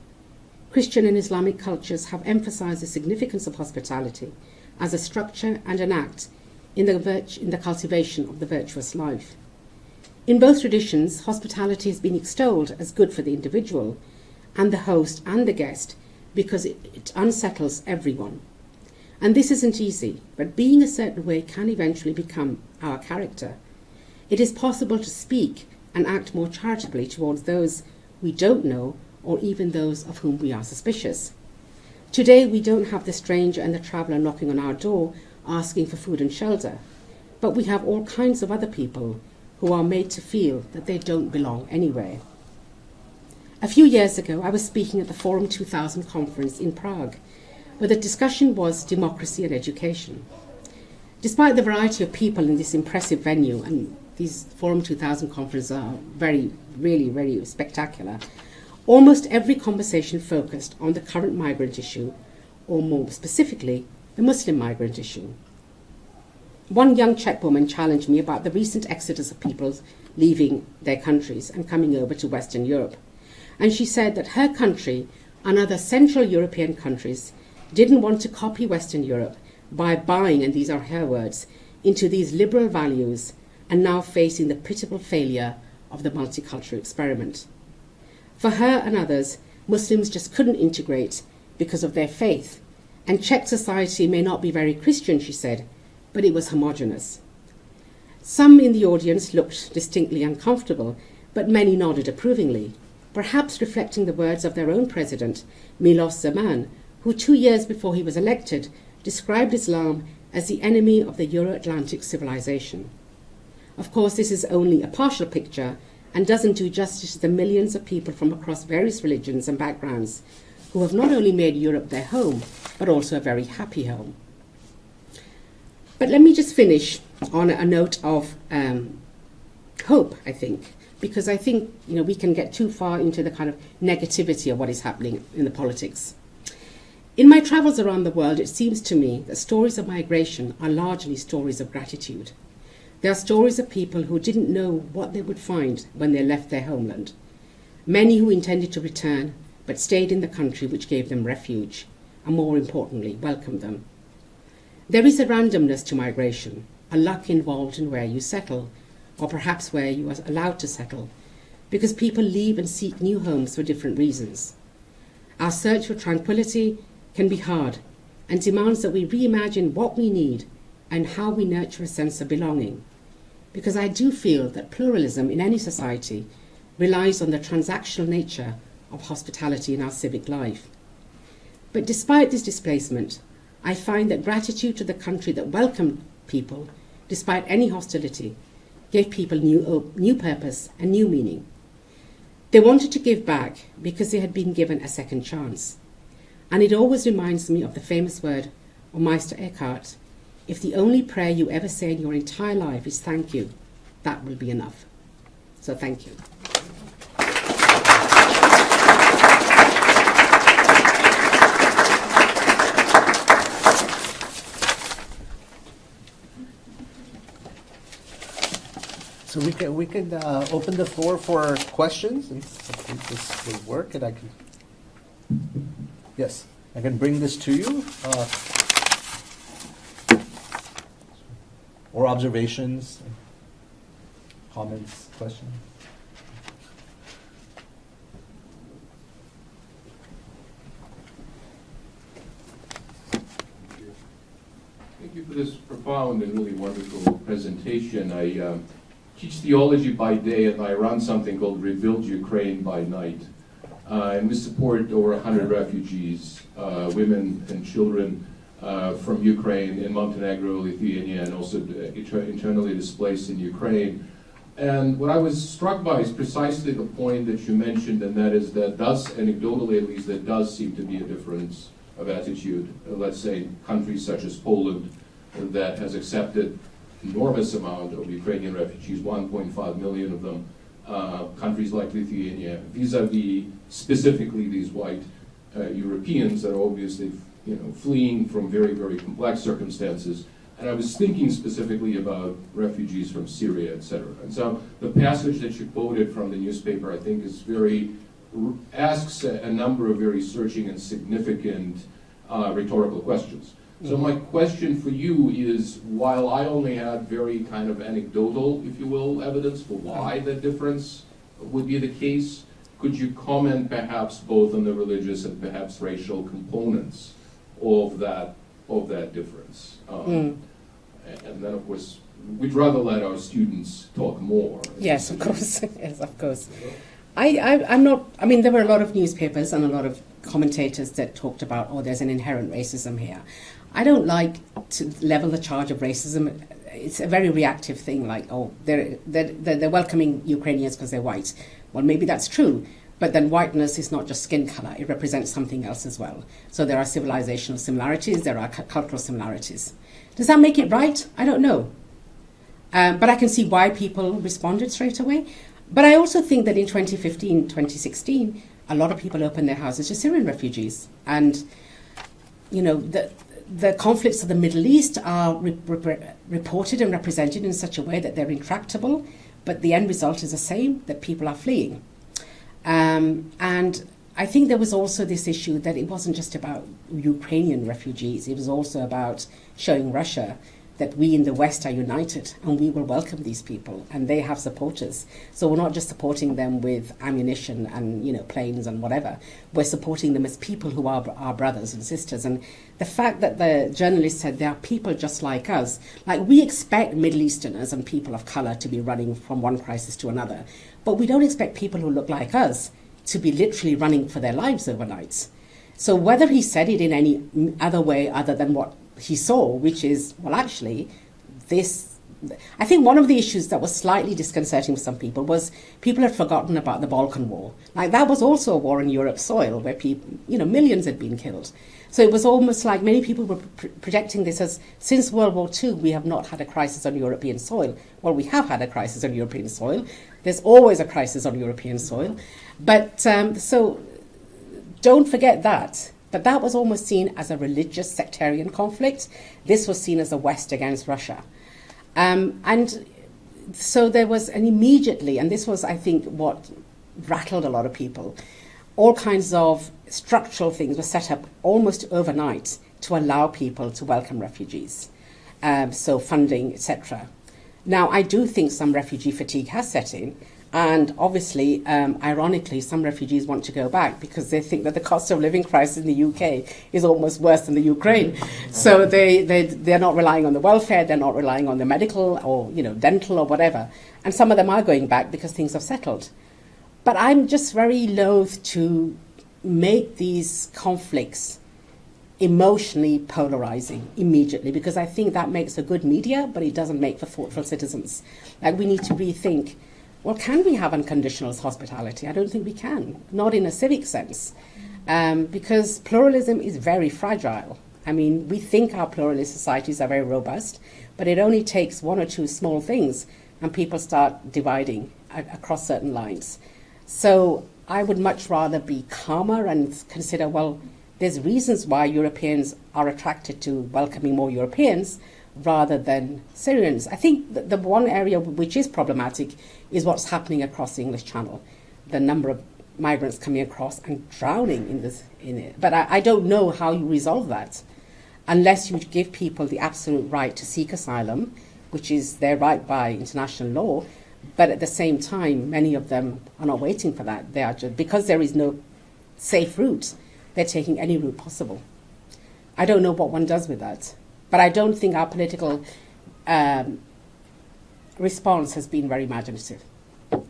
Christian and Islamic cultures have emphasized the significance of hospitality as a structure and an act in the cultivation of the virtuous life. In both traditions, hospitality has been extolled as good for the individual and the host and the guest because it unsettles everyone. And this isn't easy, but being a certain way can eventually become our character. It is possible to speak and act more charitably towards those we don't know or even those of whom we are suspicious. Today, we don't have the stranger and the traveller knocking on our door asking for food and shelter, but we have all kinds of other people who are made to feel that they don't belong anywhere. A few years ago, I was speaking at the Forum 2000 conference in Prague, where the discussion was democracy and education. Despite the variety of people in this impressive venue, and these Forum 2000 conferences are really spectacular, almost every conversation focused on the current migrant issue, or more specifically, the Muslim migrant issue. One young Czech woman challenged me about the recent exodus of people leaving their countries and coming over to Western Europe. And she said that her country and other Central European countries didn't want to copy Western Europe by buying, and these are her words, into these liberal values and now facing the pitiable failure of the multicultural experiment. For her and others, Muslims just couldn't integrate because of their faith, and Czech society may not be very Christian, she said, but it was homogeneous. Some in the audience looked distinctly uncomfortable, but many nodded approvingly, perhaps reflecting the words of their own president, Miloš Zeman, who 2 years before he was elected described Islam as the enemy of the Euro-Atlantic civilization. Of course, this is only a partial picture and doesn't do justice to the millions of people from across various religions and backgrounds who have not only made Europe their home, but also a very happy home. But let me just finish on a note of hope, I think, because I think we can get too far into the kind of negativity of what is happening in the politics. In my travels around the world, it seems to me that stories of migration are largely stories of gratitude. They are stories of people who didn't know what they would find when they left their homeland. Many who intended to return, but stayed in the country which gave them refuge, and more importantly, welcomed them. There is a randomness to migration, a luck involved in where you settle, or perhaps where you are allowed to settle, because people leave and seek new homes for different reasons. Our search for tranquility can be hard and demands that we reimagine what we need and how we nurture a sense of belonging, because I do feel that pluralism in any society relies on the transactional nature of hospitality in our civic life. But despite this displacement, I find that gratitude to the country that welcomed people, despite any hostility, gave people new purpose and new meaning. They wanted to give back because they had been given a second chance. And it always reminds me of the famous word of Meister Eckhart, if the only prayer you ever say in your entire life is thank you, that will be enough. So thank you. So we can open the floor for questions, and I think this will work, and I can. Yes, I can bring this to you. Or observations, comments, questions. Thank you for this profound and really wonderful presentation. I teach theology by day, and I run something called Rebuild Ukraine by night. And we support over 100 refugees, women and children from Ukraine in Montenegro, Lithuania, and also internally displaced in Ukraine. And what I was struck by is precisely the point that you mentioned, and that is that does, anecdotally at least, there does seem to be a difference of attitude. Let's say countries such as Poland that has accepted enormous amount of Ukrainian refugees, 1.5 million of them. Countries like Lithuania, vis-a-vis specifically these white Europeans that are obviously fleeing from very, very complex circumstances, And I was thinking specifically about refugees from Syria, et cetera. And so the passage that you quoted from the newspaper, I think, is asks a number of very searching and significant rhetorical questions. So my question for you is, while I only had very kind of anecdotal, if you will, evidence for why the difference would be the case, could you comment perhaps both on the religious and perhaps racial components of that difference? And then, of course, we'd rather let our students talk more. Yes, of course. Yes, of course. I'm not, I mean, there were a lot of newspapers and a lot of commentators that talked about, oh, there's an inherent racism here. I don't like to level the charge of racism. It's a very reactive thing, like, oh, they're welcoming Ukrainians because they're white. Well, maybe that's true, but then whiteness is not just skin color. It represents something else as well. So there are civilizational similarities, there are cultural similarities. Does that make it right? I don't know. But I can see why people responded straight away. But I also think that in 2015, 2016, a lot of people opened their houses to Syrian refugees. And, you know, the conflicts of the Middle East are reported and represented in such a way that they're intractable, but the end result is the same, that people are fleeing. And I think there was also this issue that it wasn't just about Ukrainian refugees, it was also about showing Russia that we in the West are united and we will welcome these people and they have supporters. So we're not just supporting them with ammunition and, you know, planes and whatever. We're supporting them as people who are our brothers and sisters. And the fact that the journalist said there are people just like us, like we expect Middle Easterners and people of color to be running from one crisis to another, but we don't expect people who look like us to be literally running for their lives overnight. So whether he said it in any other way other than what he saw, which is, well, actually, this, I think one of the issues that was slightly disconcerting for some people was people had forgotten about the Balkan War. Like, that was also a war on Europe's soil where people, you know, millions had been killed. So it was almost like many people were projecting this as, since World War II, we have not had a crisis on European soil. Well, we have had a crisis on European soil. There's always a crisis on European soil. But so don't forget that. But that was almost seen as a religious sectarian conflict. This was seen as a West against Russia. And so there was an immediately, and this was, I think, what rattled a lot of people, all kinds of structural things were set up almost overnight to allow people to welcome refugees. So funding, etc. Now, I do think some refugee fatigue has set in. And obviously, ironically, some refugees want to go back because they think that the cost of living crisis in the UK is almost worse than the Ukraine. So they're not relying on the welfare, they're not relying on the medical or, you know, dental or whatever. And some of them are going back because things have settled. But I'm just very loath to make these conflicts emotionally polarizing immediately, because I think that makes a good media, but it doesn't make for thoughtful citizens. Like, we need to rethink, well, can we have unconditional hospitality? I don't think we can, not in a civic sense, because pluralism is very fragile. I mean, we think our pluralist societies are very robust, but it only takes one or two small things and people start dividing across certain lines. So I would much rather be calmer and consider, well, there's reasons why Europeans are attracted to welcoming more Europeans rather than Syrians. I think that the one area which is problematic is what's happening across the English Channel. The number of migrants coming across and drowning in it. But I don't know how you resolve that unless you give people the absolute right to seek asylum, which is their right by international law. But at the same time, many of them are not waiting for that. They are just, because there is no safe route, they're taking any route possible. I don't know what one does with that. But I don't think our political response has been very imaginative. I'm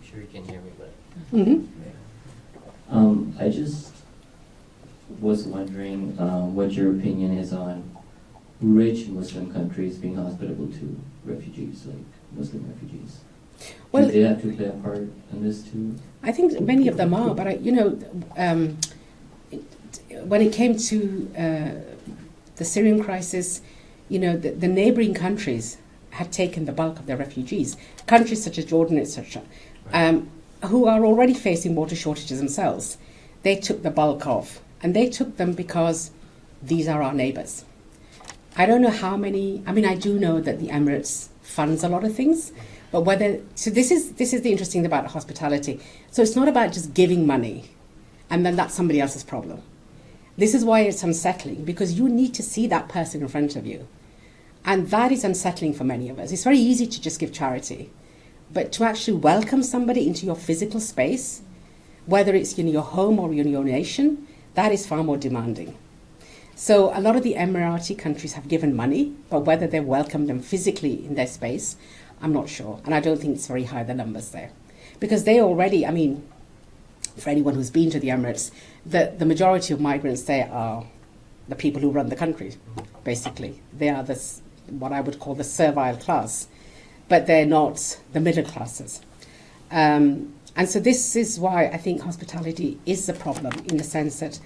sure you can hear me, but... Mm-hmm. I just was wondering what your opinion is on rich Muslim countries being hospitable to refugees, like Muslim refugees. Well, do they have to play a part in this too? I think many of them are, but when it came to the Syrian crisis, you know, the neighboring countries had taken the bulk of their refugees, countries such as Jordan, etc., who are already facing water shortages themselves. they took the bulk of. And they took them because these are our neighbours. I don't know how many, I mean, I do know that the Emirates funds a lot of things, but whether, so this is the interesting thing about hospitality. So it's not about just giving money and then that's somebody else's problem. This is why it's unsettling, because you need to see that person in front of you. And that is unsettling for many of us. It's very easy to just give charity, but to actually welcome somebody into your physical space, whether it's in your home or in your nation, that is far more demanding. So a lot of the Emirati countries have given money, but whether they welcome them physically in their space, I'm not sure. And I don't think it's very high, the numbers there. Because they already, I mean, for anyone who's been to the Emirates, the majority of migrants there are the people who run the country, basically. They are what I would call the servile class, but they're not the middle classes. And so this is why I think hospitality is the problem, in the sense that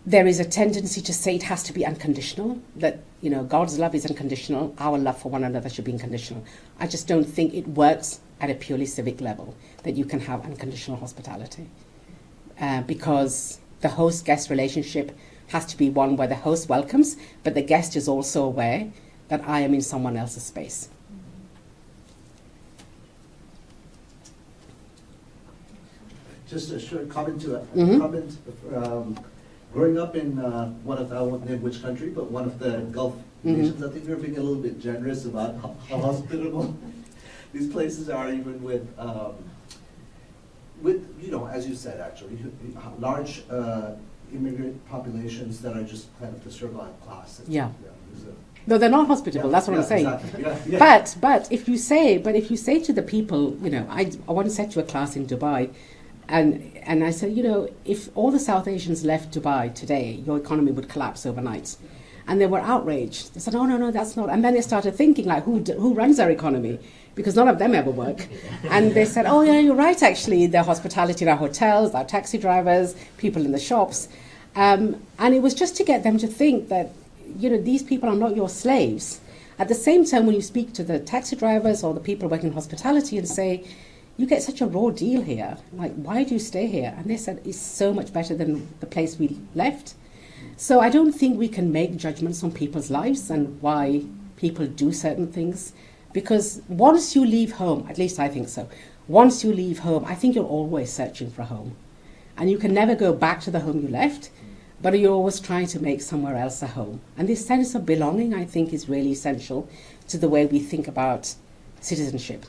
there is a tendency to say it has to be unconditional, that, you know, God's love is unconditional, our love for one another should be unconditional. I just don't think it works at a purely civic level, that you can have unconditional hospitality. Because the host-guest relationship has to be one where the host welcomes, but the guest is also aware that I am in someone else's space. Just a short comment to that. Mhm. Growing up in I won't name which country, but one of the Gulf nations, I think we're being a little bit generous about how hospitable these places are, even with you know, as you said, actually, large immigrant populations that are just kind of the survived class. Yeah. There's No, they're not hospitable. That's what I'm saying. Exactly. Yeah. But if you say to the people, you know, I once said to a class in Dubai, and I said, you know, if all the South Asians left Dubai today, your economy would collapse overnight. And they were outraged. They said, oh, no, that's not. And then they started thinking, like, who runs our economy? Because none of them ever work. And they said, oh, yeah, you're right, actually. The hospitality in our hotels, our taxi drivers, people in the shops. And it was just to get them to think that, you know, these people are not your slaves. At the same time, when you speak to the taxi drivers or the people working in hospitality and say, you get such a raw deal here, like, why do you stay here? And they said, it's so much better than the place we left. So I don't think we can make judgments on people's lives and why people do certain things. Because once you leave home, at least I think so, once you leave home, I think you're always searching for a home. And you can never go back to the home you left, but you're always trying to make somewhere else a home. And this sense of belonging, I think, is really essential to the way we think about citizenship.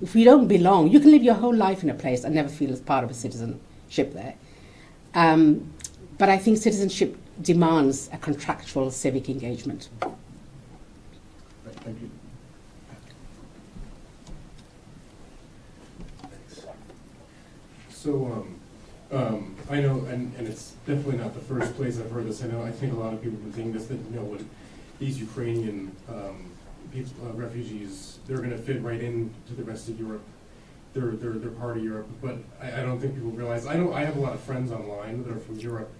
If you don't belong, you can live your whole life in a place and never feel as part of a citizenship there. But I think citizenship demands a contractual civic engagement. Right, thank you. So, I know, and it's definitely not the first place I've heard this. I think a lot of people have been thinking this, that, you know, when these Ukrainian refugees, they're going to fit right into the rest of Europe. They're part of Europe, but I don't think people realize. I have a lot of friends online that are from Europe,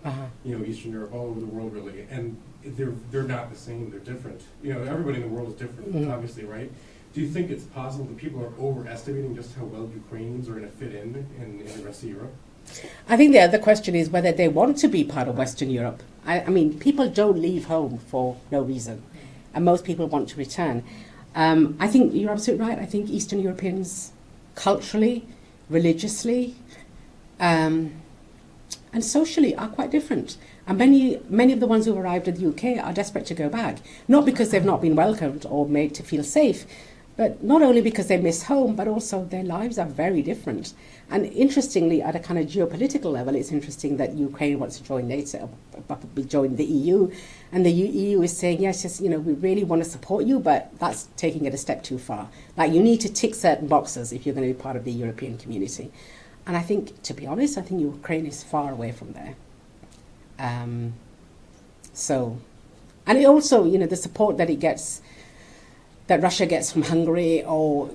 you know, Eastern Europe, all over the world really, and they're not the same. They're different. You know, everybody in the world is different, obviously, right? Do you think it's possible that people are overestimating just how well Ukrainians are going to fit in the rest of Europe? I think the other question is whether they want to be part of Western Europe. I mean, people don't leave home for no reason, and most people want to return. I think you're absolutely right. I think Eastern Europeans, culturally, religiously, and socially, are quite different. And many of the ones who've arrived in the UK are desperate to go back, not because they've not been welcomed or made to feel safe, but not only because they miss home, but also their lives are very different. And interestingly, at a kind of geopolitical level, it's interesting that Ukraine wants to join NATO, join the EU, and the EU is saying, yes, you know, we really want to support you, but that's taking it a step too far. Like, you need to tick certain boxes if you're going to be part of the European community. And I think, to be honest, I think Ukraine is far away from there. And it also, you know, the support that it gets, that Russia gets from Hungary, or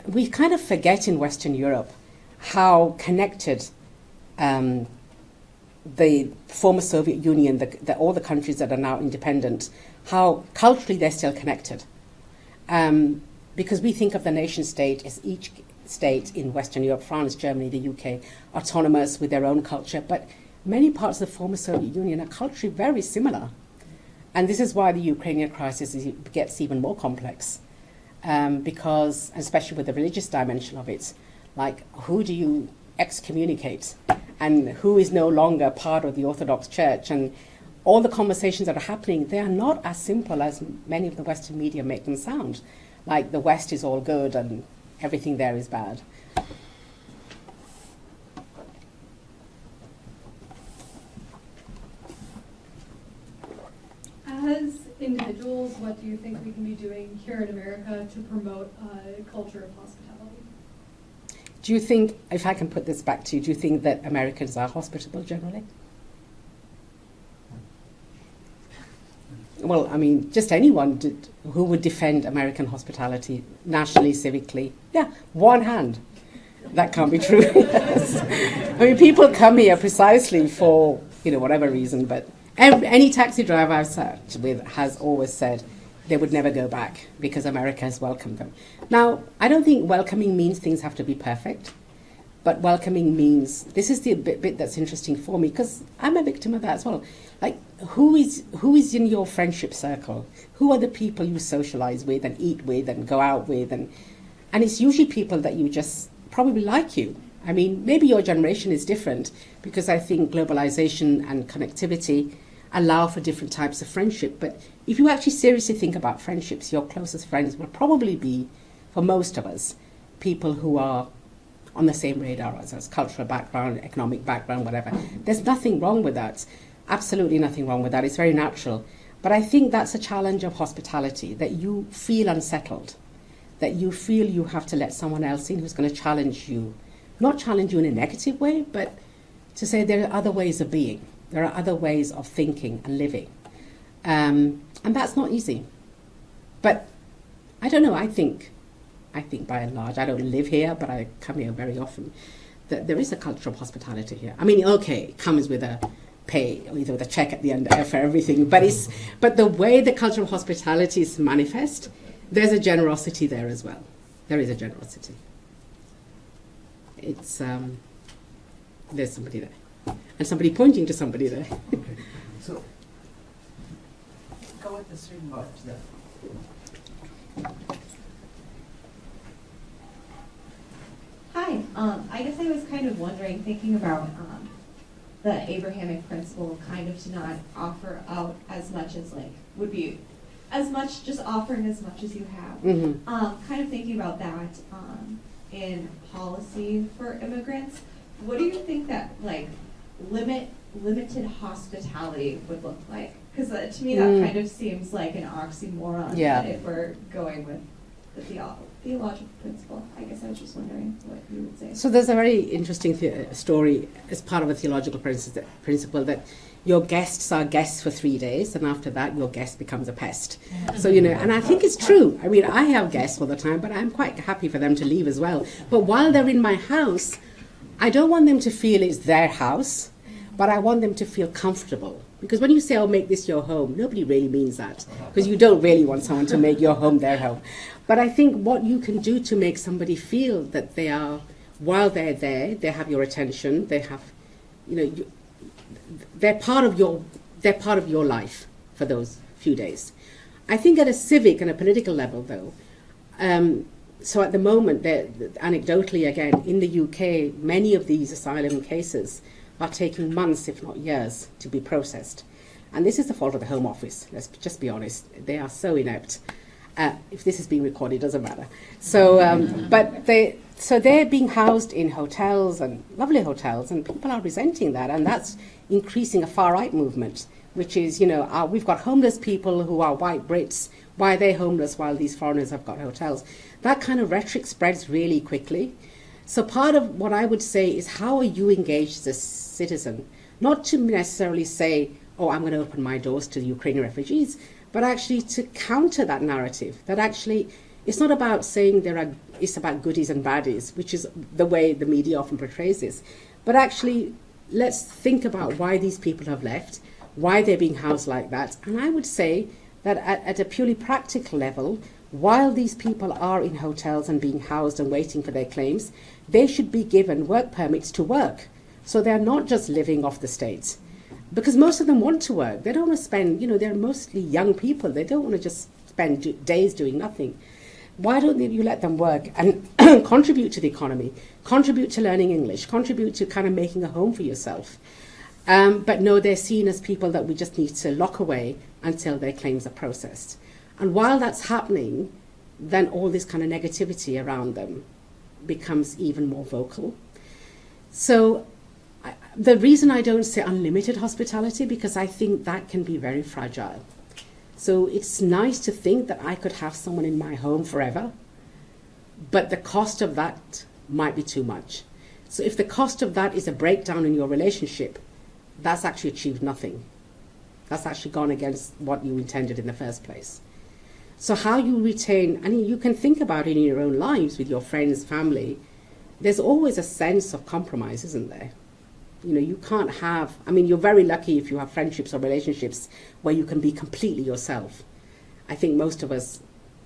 we kind of forget in Western Europe how connected the former Soviet Union, all the countries that are now independent, how culturally they're still connected. Because we think of the nation state as each state in Western Europe, France, Germany, the UK, autonomous with their own culture, but many parts of the former Soviet Union are culturally very similar. And this is why the Ukrainian crisis gets even more complex, because, especially with the religious dimension of it, like who do you excommunicate and who is no longer part of the Orthodox Church, and all the conversations that are happening, they are not as simple as many of the Western media make them sound. Like the West is all good and everything there is bad. As individuals, what do you think we can be doing here in America to promote a culture of hospitality? Do you think, if I can put this back to you, do you think that Americans are hospitable generally? Well, I mean, just anyone who would defend American hospitality nationally, civically. Yeah, one hand. That can't be true. I mean, people come here precisely for, whatever reason, but any taxi driver I've sat with has always said they would never go back because America has welcomed them. Now, I don't think welcoming means things have to be perfect, but welcoming means, this is the bit that's interesting for me, because I'm a victim of that as well. Like, who is in your friendship circle? Who are the people you socialize with and eat with and go out with? And it's usually people that you just probably like you. I mean, maybe your generation is different, because I think globalization and connectivity allow for different types of friendship. But if you actually seriously think about friendships, your closest friends will probably be, for most of us, people who are on the same radar as us, cultural background, economic background, whatever. There's nothing wrong with that. Absolutely nothing wrong with that. It's very natural. But I think that's a challenge of hospitality, that you feel unsettled, that you feel you have to let someone else in who's going to challenge you. Not challenge you in a negative way, but to say there are other ways of being. There are other ways of thinking and living. And that's not easy. But I don't know, I think by and large, I don't live here, but I come here very often, that there is a culture of hospitality here. I mean, okay, it comes with a pay, or either with a check at the end for everything, but the way the culture of hospitality is manifest, there's a generosity there as well. There is a generosity. It's, there's somebody there. And somebody pointing to somebody there. Okay. So, go at the same box there. Hi, I guess I was kind of wondering, thinking about the Abrahamic principle, kind of to not offer out as much as would be as much, just offering as much as you have. Mm-hmm. Kind of thinking about that in policy for immigrants. What do you think that limited hospitality would look like? Because to me that kind of seems like an oxymoron. Yeah. If we're going with the theological principle, I guess I was just wondering what you would say. So there's a very interesting story as part of a theological principle that your guests are guests for 3 days, and after that your guest becomes a pest. So, and I think it's true. I mean, I have guests all the time, but I'm quite happy for them to leave as well. But while they're in my house, I don't want them to feel it's their house, but I want them to feel comfortable. Because when you say, make this your home, nobody really means that. Because you don't really want someone to make your home their home. But I think what you can do to make somebody feel that they are, while they're there, they have your attention, they have, they're part of your life for those few days. I think at a civic and a political level, though, so at the moment, anecdotally again, in the UK, many of these asylum cases are taking months, if not years, to be processed. And this is the fault of the Home Office, let's just be honest. They are so inept. If this is being recorded, it doesn't matter. So, they're being housed in hotels, and lovely hotels, and people are resenting that, and that's increasing a far-right movement, which is, we've got homeless people who are white Brits. Why are they homeless while these foreigners have got hotels? That kind of rhetoric spreads really quickly. So part of what I would say is, how are you engaged as a citizen? Not to necessarily say, I'm going to open my doors to the Ukrainian refugees, but actually to counter that narrative, that actually it's not about saying it's about goodies and baddies, which is the way the media often portrays this, but actually let's think about why these people have left, why they're being housed like that. And I would say that at a purely practical level, while these people are in hotels and being housed and waiting for their claims, they should be given work permits to work. So they're not just living off the state. Because most of them want to work. They don't want to spend, they're mostly young people. They don't want to just spend days doing nothing. Why don't you let them work and contribute to the economy, contribute to learning English, contribute to kind of making a home for yourself? But no, they're seen as people that we just need to lock away until their claims are processed. And while that's happening, then all this kind of negativity around them becomes even more vocal. So the reason I don't say unlimited hospitality, because I think that can be very fragile. So it's nice to think that I could have someone in my home forever, but the cost of that might be too much. So if the cost of that is a breakdown in your relationship, that's actually achieved nothing. That's actually gone against what you intended in the first place. So how you retain, and you can think about it in your own lives with your friends, family, there's always a sense of compromise, isn't there? You can't have, you're very lucky if you have friendships or relationships where you can be completely yourself. I think most of us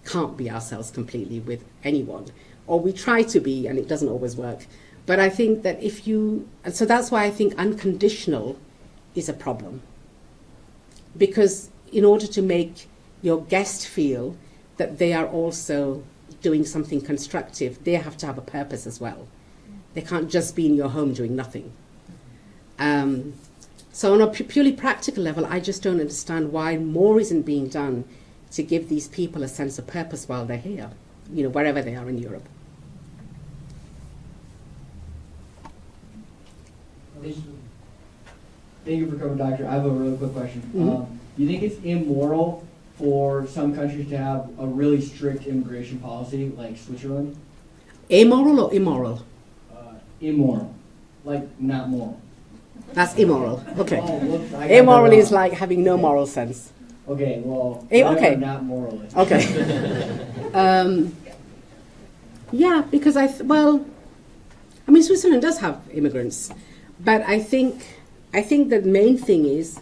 can't be ourselves completely with anyone, or we try to be and it doesn't always work. But I think that and so that's why I think unconditional is a problem. Because in order to make your guest feel that they are also doing something constructive, they have to have a purpose as well. They can't just be in your home doing nothing. So on a purely practical level, I just don't understand why more isn't being done to give these people a sense of purpose while they're here, wherever they are in Europe. Thank you for coming, Doctor. I have a really quick question. Mm-hmm. Do you think it's immoral for some countries to have a really strict immigration policy, like Switzerland? Amoral or immoral? Immoral. Like, not moral. That's immoral. Okay. Oh, whoops, I got Immoral that is wrong. like having no moral sense. Okay, well, Okay. whatever not moral is. Okay. Yeah, because Switzerland does have immigrants, but I think the main thing is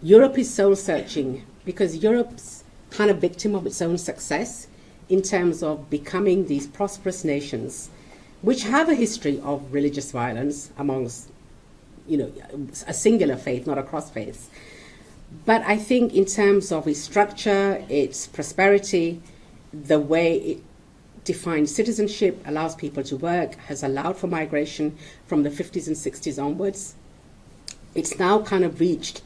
Europe is soul searching, because Europe's kind of victim of its own success in terms of becoming these prosperous nations, which have a history of religious violence amongst, a singular faith, not across faiths. But I think in terms of its structure, its prosperity, the way it defines citizenship, allows people to work, has allowed for migration from the 50s and 60s onwards. It's now kind of reached,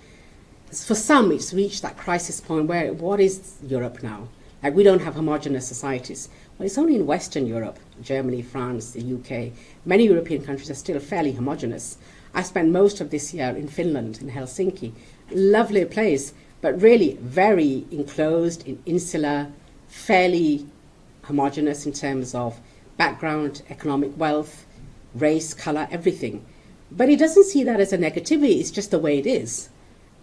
for some, it's reached that crisis point where, what is Europe now? Like, we don't have homogenous societies. Well, it's only in Western Europe, Germany, France, the UK. Many European countries are still fairly homogenous. I spent most of this year in Finland, in Helsinki. Lovely place, but really very enclosed, insular, fairly homogenous in terms of background, economic wealth, race, colour, everything. But it doesn't see that as a negativity, it's just the way it is.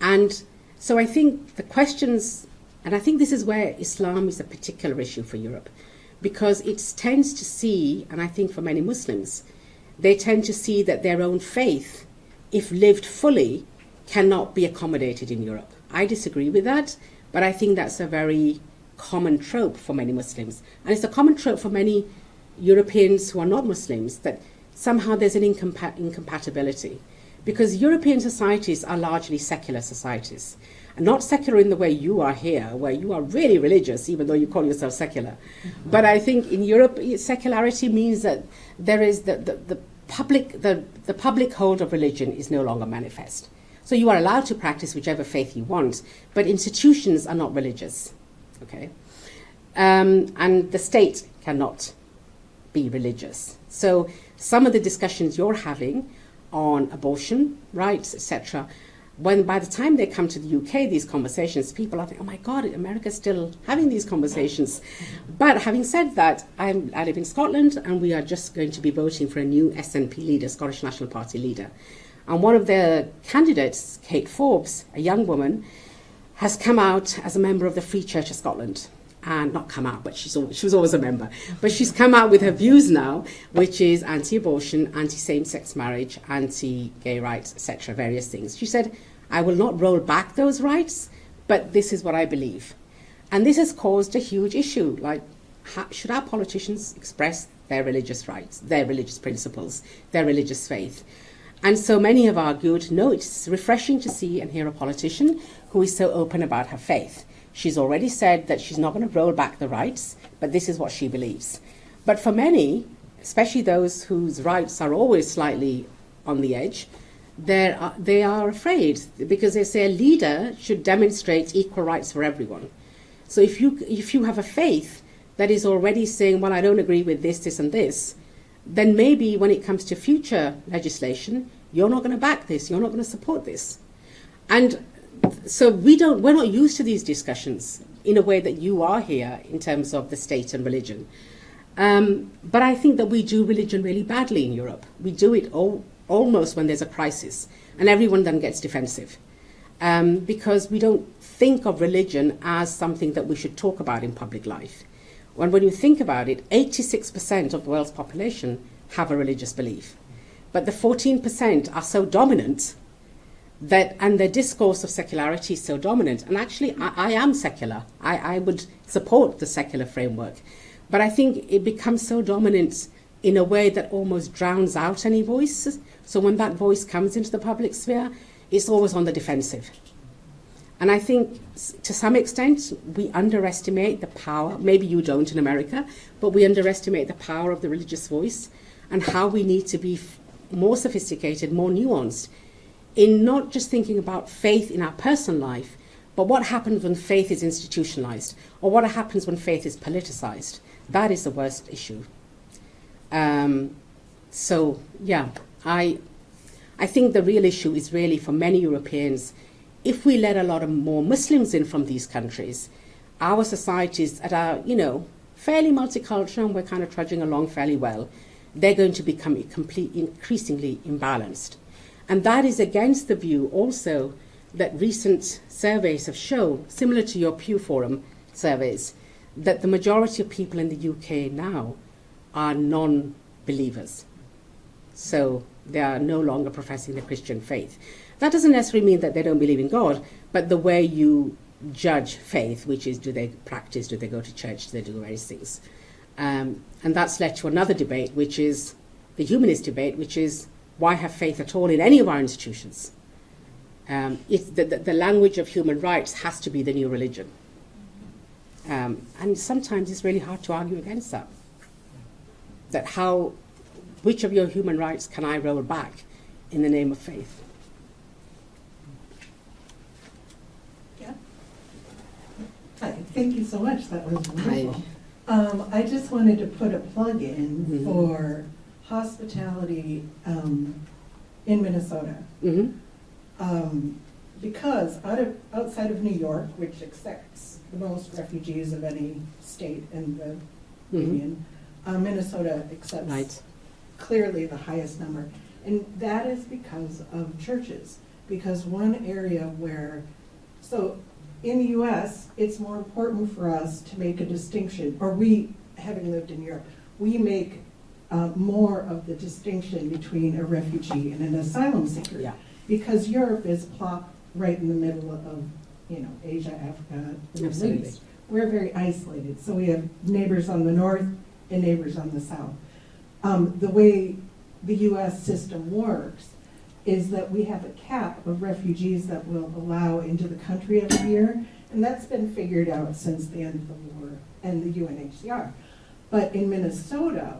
And so I think the questions, and I think this is where Islam is a particular issue for Europe, because it tends to see, and I think for many Muslims, they tend to see that their own faith, if lived fully, cannot be accommodated in Europe. I disagree with that, but I think that's a very common trope for many Muslims. And it's a common trope for many Europeans who are not Muslims, that somehow there's an incompatibility. Because European societies are largely secular societies. And not secular in the way you are here, where you are really religious, even though you call yourself secular. But I think in Europe, secularity means that there is the public hold of religion is no longer manifest. So you are allowed to practice whichever faith you want, but institutions are not religious. Okay, and the state cannot be religious. So some of the discussions you're having on abortion rights, etc., when by the time they come to the UK, these conversations, people are thinking, oh my God, America's still having these conversations. But having said that, I live in Scotland, and we are just going to be voting for a new SNP leader, Scottish National Party leader. And one of the candidates, Kate Forbes, a young woman, has come out as a member of the Free Church of Scotland. And not come out, but she was always a member. But she's come out with her views now, which is anti-abortion, anti-same-sex marriage, anti-gay rights, etc., various things. She said, I will not roll back those rights, but this is what I believe. And this has caused a huge issue. Like, should our politicians express their religious rights, their religious principles, their religious faith? And so many have argued, no, it's refreshing to see and hear a politician who is so open about her faith. She's already said that she's not going to roll back the rights, but this is what she believes. But for many, especially those whose rights are always slightly on the edge, they are afraid, because they say a leader should demonstrate equal rights for everyone. So if you have a faith that is already saying, well, I don't agree with this, this, and this, then maybe when it comes to future legislation, you're not going to back this, you're not going to support this. And so we're not used to these discussions in a way that you are here in terms of the state and religion. But I think that we do religion really badly in Europe. We do it almost when there's a crisis, and everyone then gets defensive. Because we don't think of religion as something that we should talk about in public life. When you think about it, 86% of the world's population have a religious belief. But the 14% are so dominant and the discourse of secularity is so dominant. And actually, I am secular. I would support the secular framework. But I think it becomes so dominant in a way that almost drowns out any voice. So when that voice comes into the public sphere, it's always on the defensive. And I think to some extent we underestimate the power, maybe you don't in America, but we underestimate the power of the religious voice and how we need to be more sophisticated, more nuanced in not just thinking about faith in our personal life, but what happens when faith is institutionalized, or what happens when faith is politicized. That is the worst issue. So, yeah, I think the real issue is really for many Europeans, if we let a lot of more Muslims in from these countries, our societies that are, fairly multicultural and we're kind of trudging along fairly well, they're going to become increasingly imbalanced. And that is against the view also that recent surveys have shown, similar to your Pew Forum surveys, that the majority of people in the UK now are non-believers. So they are no longer professing the Christian faith. That doesn't necessarily mean that they don't believe in God, but the way you judge faith, which is do they practice, do they go to church, do they do various things. And that's led to another debate, which is the humanist debate, which is why have faith at all in any of our institutions? The language of human rights has to be the new religion. And sometimes it's really hard to argue against that. Which of your human rights can I roll back in the name of faith? Yeah. Hi, thank you so much. That was wonderful. I just wanted to put a plug in for hospitality in Minnesota. Because outside of New York, which accepts the most refugees of any state in the Union, Minnesota accepts clearly the highest number. And that is because of churches. Because one area so in the US, it's more important for us to make a distinction, or we, having lived in Europe, we make more of the distinction between a refugee and an asylum seeker. Yeah. Because Europe is plopped right in the middle of, Asia, Africa, the Middle East. We're very isolated. So we have neighbors on the north and neighbors on the south. The way the US system works is that we have a cap of refugees that we'll allow into the country every year, and that's been figured out since the end of the war and the UNHCR. But in Minnesota,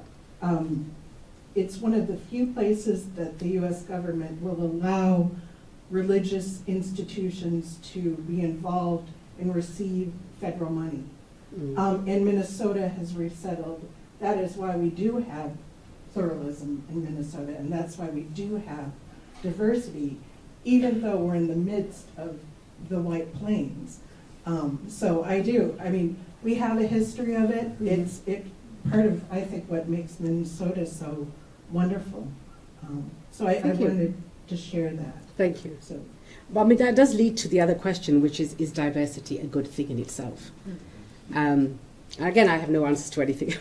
it's one of the few places that the US government will allow religious institutions to be involved and receive federal money. And Minnesota has resettled. That is why we do have pluralism in Minnesota, and that's why we do have diversity, even though we're in the midst of the White Plains. So we have a history of it. It's part of, I think, what makes Minnesota so wonderful. So I wanted to share that. Thank you. Well, that does lead to the other question, which is diversity a good thing in itself? Again, I have no answers to anything.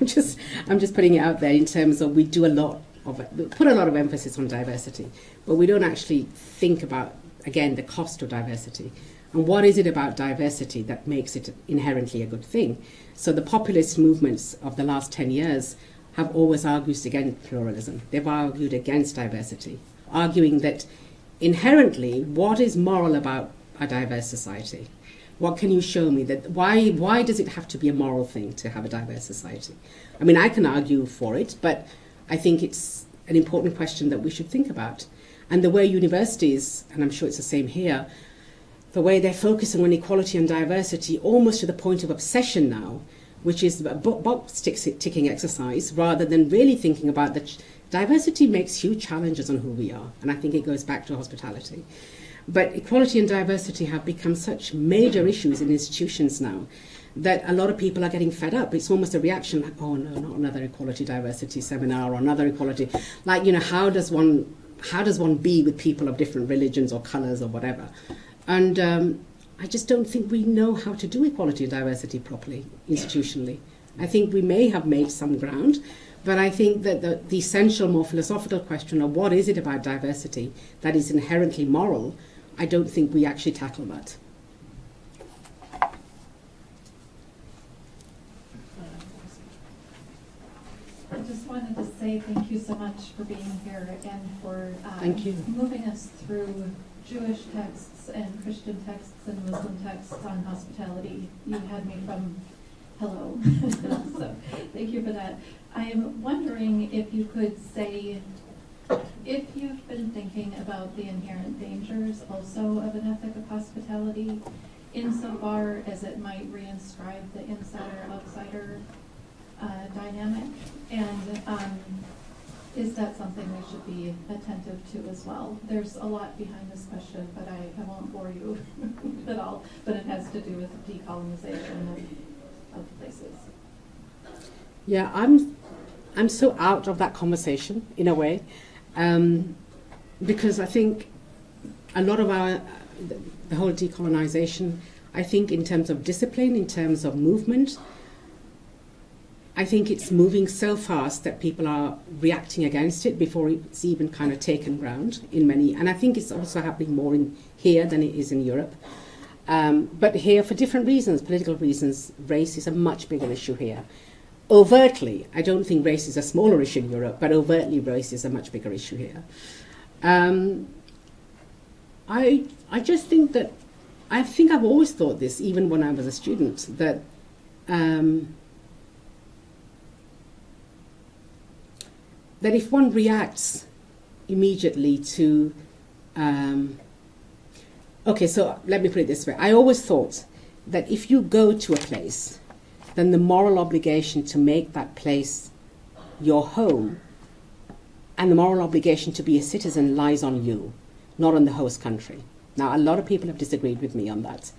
I'm just putting it out there in terms of we do a lot of it. We put a lot of emphasis on diversity, but we don't actually think about, again, the cost of diversity. And what is it about diversity that makes it inherently a good thing? So the populist movements of the last 10 years have always argued against pluralism. They've argued against diversity, arguing that inherently, what is moral about a diverse society? What can you show me that why does it have to be a moral thing to have a diverse society? I mean, I can argue for it, but I think it's an important question that we should think about. And the way universities, and I'm sure it's the same here, the way they're focusing on equality and diversity almost to the point of obsession now, which is a box ticking exercise, rather than really thinking about that diversity makes huge challenges on who we are. And I think it goes back to hospitality. But equality and diversity have become such major issues in institutions now that a lot of people are getting fed up. It's almost a reaction like, oh no, not another equality diversity seminar or another equality. Like, you know, how does one be with people of different religions or colours or whatever? And I just don't think we know how to do equality and diversity properly, institutionally. I think we may have made some ground, but I think that the essential, more philosophical question of what is it about diversity that is inherently moral, I don't think we actually tackle that. I just wanted to say thank you so much for being here and for Thank you. moving us through Jewish texts and Christian texts and Muslim texts on hospitality. You had me from hello, so thank you for that. I am wondering if you could say, if you've been thinking about the inherent dangers also of an ethic of hospitality, insofar as it might reinscribe the insider-outsider dynamic, and is that something we should be attentive to as well? There's a lot behind this question, but I won't bore you at all, but it has to do with decolonization of places. Yeah, I'm so out of that conversation in a way, because I think a lot of the whole decolonization, I think in terms of discipline, in terms of movement, I think it's moving so fast that people are reacting against it before it's even kind of taken ground in many. And I think it's also happening more in here than it is in Europe. But here, for different reasons, political reasons, race is a much bigger issue here. Overtly, I don't think race is a smaller issue in Europe, but overtly race is a much bigger issue here. I just think that, I think I've always thought this, even when I was a student, that that if one reacts immediately to, okay, so let me put it this way. I always thought that if you go to a place, then the moral obligation to make that place your home and the moral obligation to be a citizen lies on you, not on the host country. Now, a lot of people have disagreed with me on that.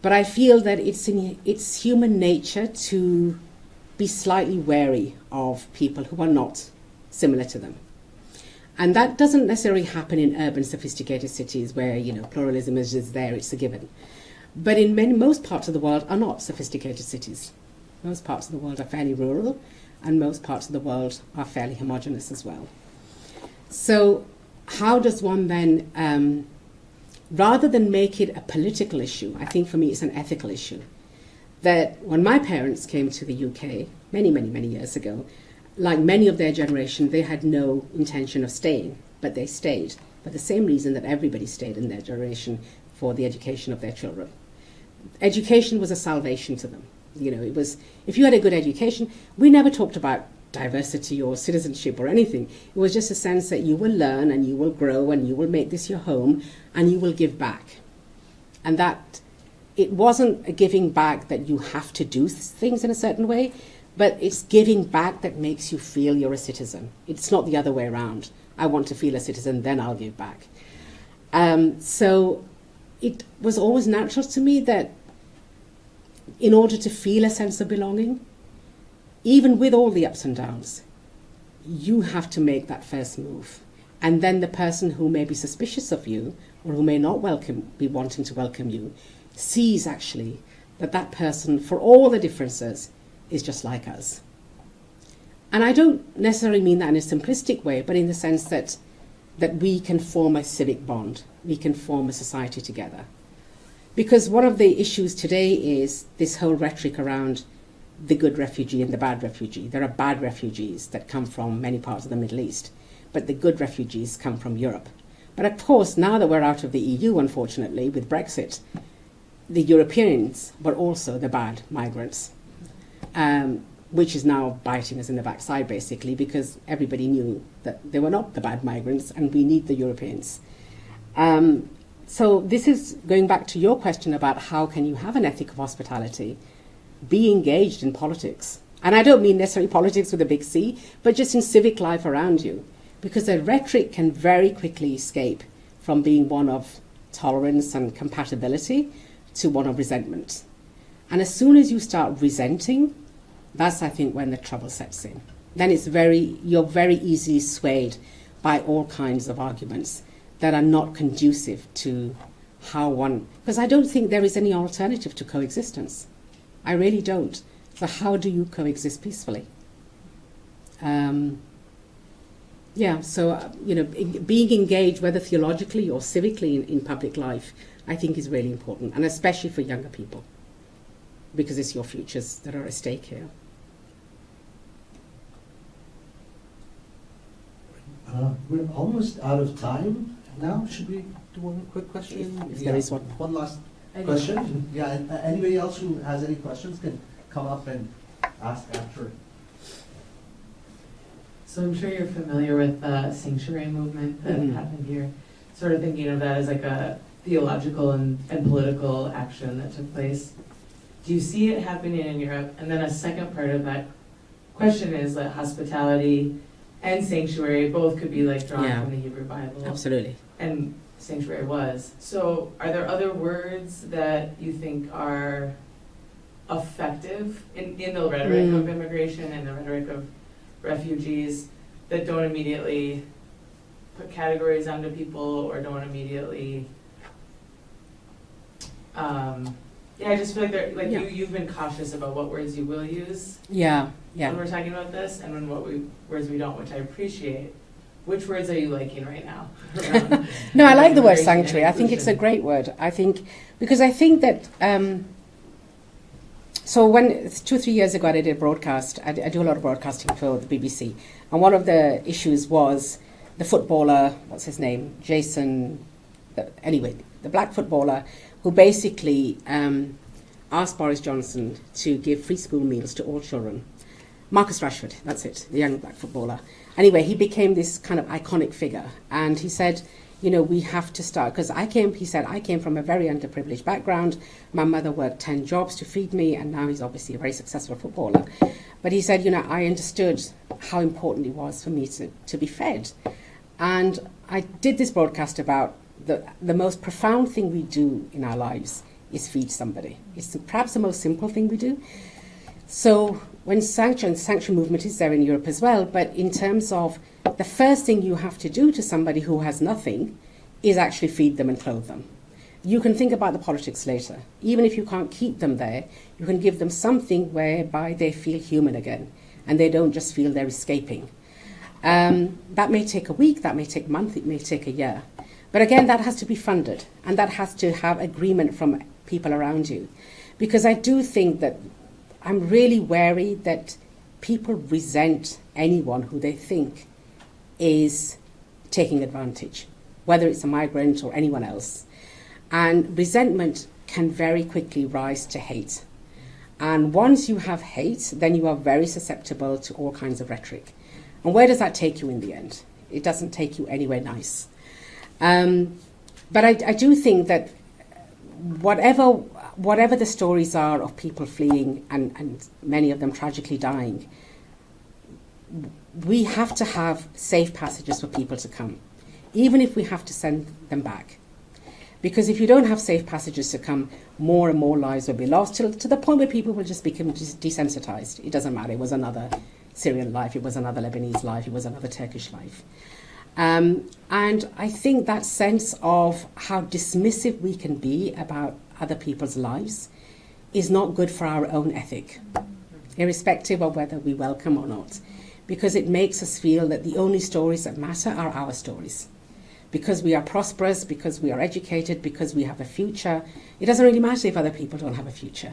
But I feel that it's human nature to be slightly wary of people who are not similar to them. And that doesn't necessarily happen in urban, sophisticated cities where, you know, pluralism is just there, it's a given. But in most parts of the world are not sophisticated cities. Most parts of the world are fairly rural, and most parts of the world are fairly homogenous as well. So how does one then, rather than make it a political issue, I think for me it's an ethical issue, that when my parents came to the UK many, many, many years ago, like many of their generation, they had no intention of staying, but they stayed for the same reason that everybody stayed in their generation, for the education of their children. Education was a salvation to them. You know, it was, if you had a good education, we never talked about diversity or citizenship or anything. It was just a sense that you will learn and you will grow and you will make this your home and you will give back. And that it wasn't a giving back that you have to do things in a certain way, but it's giving back that makes you feel you're a citizen. It's not the other way around. I want to feel a citizen, then I'll give back. So it was always natural to me that in order to feel a sense of belonging, even with all the ups and downs, you have to make that first move. And then the person who may be suspicious of you or who may not be wanting to welcome you sees actually that that person, for all the differences, is just like us. And I don't necessarily mean that in a simplistic way, but in the sense that we can form a civic bond. We can form a society together. Because one of the issues today is this whole rhetoric around the good refugee and the bad refugee. There are bad refugees that come from many parts of the Middle East, but the good refugees come from Europe. But of course, now that we're out of the EU, unfortunately, with Brexit, the Europeans, but also the bad migrants, which is now biting us in the backside, basically, because everybody knew that they were not the bad migrants, and we need the Europeans. So this is going back to your question about how can you have an ethic of hospitality, be engaged in politics. And I don't mean necessarily politics with a big C, but just in civic life around you. Because the rhetoric can very quickly escape from being one of tolerance and compatibility to one of resentment. And as soon as you start resenting, that's, I think, when the trouble sets in. Then you're very easily swayed by all kinds of arguments that are not conducive to how one... Because I don't think there is any alternative to coexistence. I really don't. So how do you coexist peacefully? Being engaged, whether theologically or civically in public life, I think is really important, and especially for younger people, because it's your futures that are at stake here. We're almost out of time now. Should we do one quick question? If there is one. One last question. Yeah, anybody else who has any questions can come up and ask after. So I'm sure you're familiar with the sanctuary movement that happened here. Sort of thinking of that as like a theological and political action that took place. Do you see it happening in Europe? And then a second part of that question is that hospitality and sanctuary both could be like drawn from the Hebrew Bible. Absolutely. And sanctuary was. So are there other words that you think are effective in the rhetoric of immigration and the rhetoric of refugees that don't immediately put categories onto people or don't immediately I just feel like you've been cautious about what words you will use when we're talking about this and when words we don't, which I appreciate. Which words are you liking right now? No, I like the word sanctuary. I think it's a great word. I think that so when 2 or 3 years ago I did a broadcast, I do a lot of broadcasting for the BBC, and one of the issues was the footballer, what's his name, the black footballer who basically asked Boris Johnson to give free school meals to all children. Marcus Rashford, that's it, the young black footballer. Anyway, he became this kind of iconic figure, and he said, we have to start, because I came from a very underprivileged background. My mother worked 10 jobs to feed me, and now he's obviously a very successful footballer. But he said, I understood how important it was for me to be fed. And I did this broadcast about the most profound thing we do in our lives is feed somebody. It's perhaps the most simple thing we do. So when sanctuary movement is there in Europe as well, but in terms of the first thing you have to do to somebody who has nothing is actually feed them and clothe them. You can think about the politics later. Even if you can't keep them there, you can give them something whereby they feel human again and they don't just feel they're escaping. That may take a week, that may take a month, it may take a year. But again, that has to be funded and that has to have agreement from people around you. Because I do think that I'm really wary that people resent anyone who they think is taking advantage, whether it's a migrant or anyone else. And resentment can very quickly rise to hate. And once you have hate, then you are very susceptible to all kinds of rhetoric. And where does that take you in the end? It doesn't take you anywhere nice. But I do think that whatever the stories are of people fleeing and many of them tragically dying, we have to have safe passages for people to come, even if we have to send them back. Because if you don't have safe passages to come, more and more lives will be lost to the point where people will just become desensitized. It doesn't matter. It was another Syrian life. It was another Lebanese life. It was another Turkish life. And I think that sense of how dismissive we can be about other people's lives is not good for our own ethic, irrespective of whether we welcome or not, because it makes us feel that the only stories that matter are our stories. because we are prosperous, because we are educated, because we have a future. It doesn't really matter if other people don't have a future.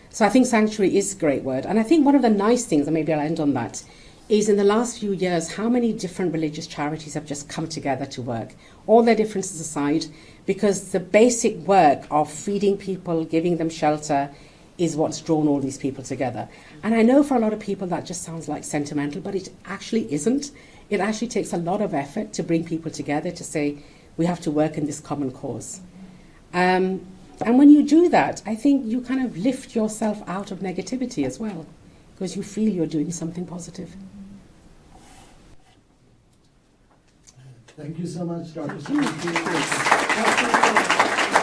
So I think sanctuary is a great word. And I think one of the nice things, and maybe I'll end on that, is in the last few years how many different religious charities have just come together to work, all their differences aside, because the basic work of feeding people, giving them shelter, is what's drawn all these people together. And I know for a lot of people that just sounds like sentimental, but it actually isn't. It actually takes a lot of effort to bring people together to say, we have to work in this common cause. And when you do that, I think you kind of lift yourself out of negativity as well, because you feel you're doing something positive. Thank you so much, Dr. Thanks.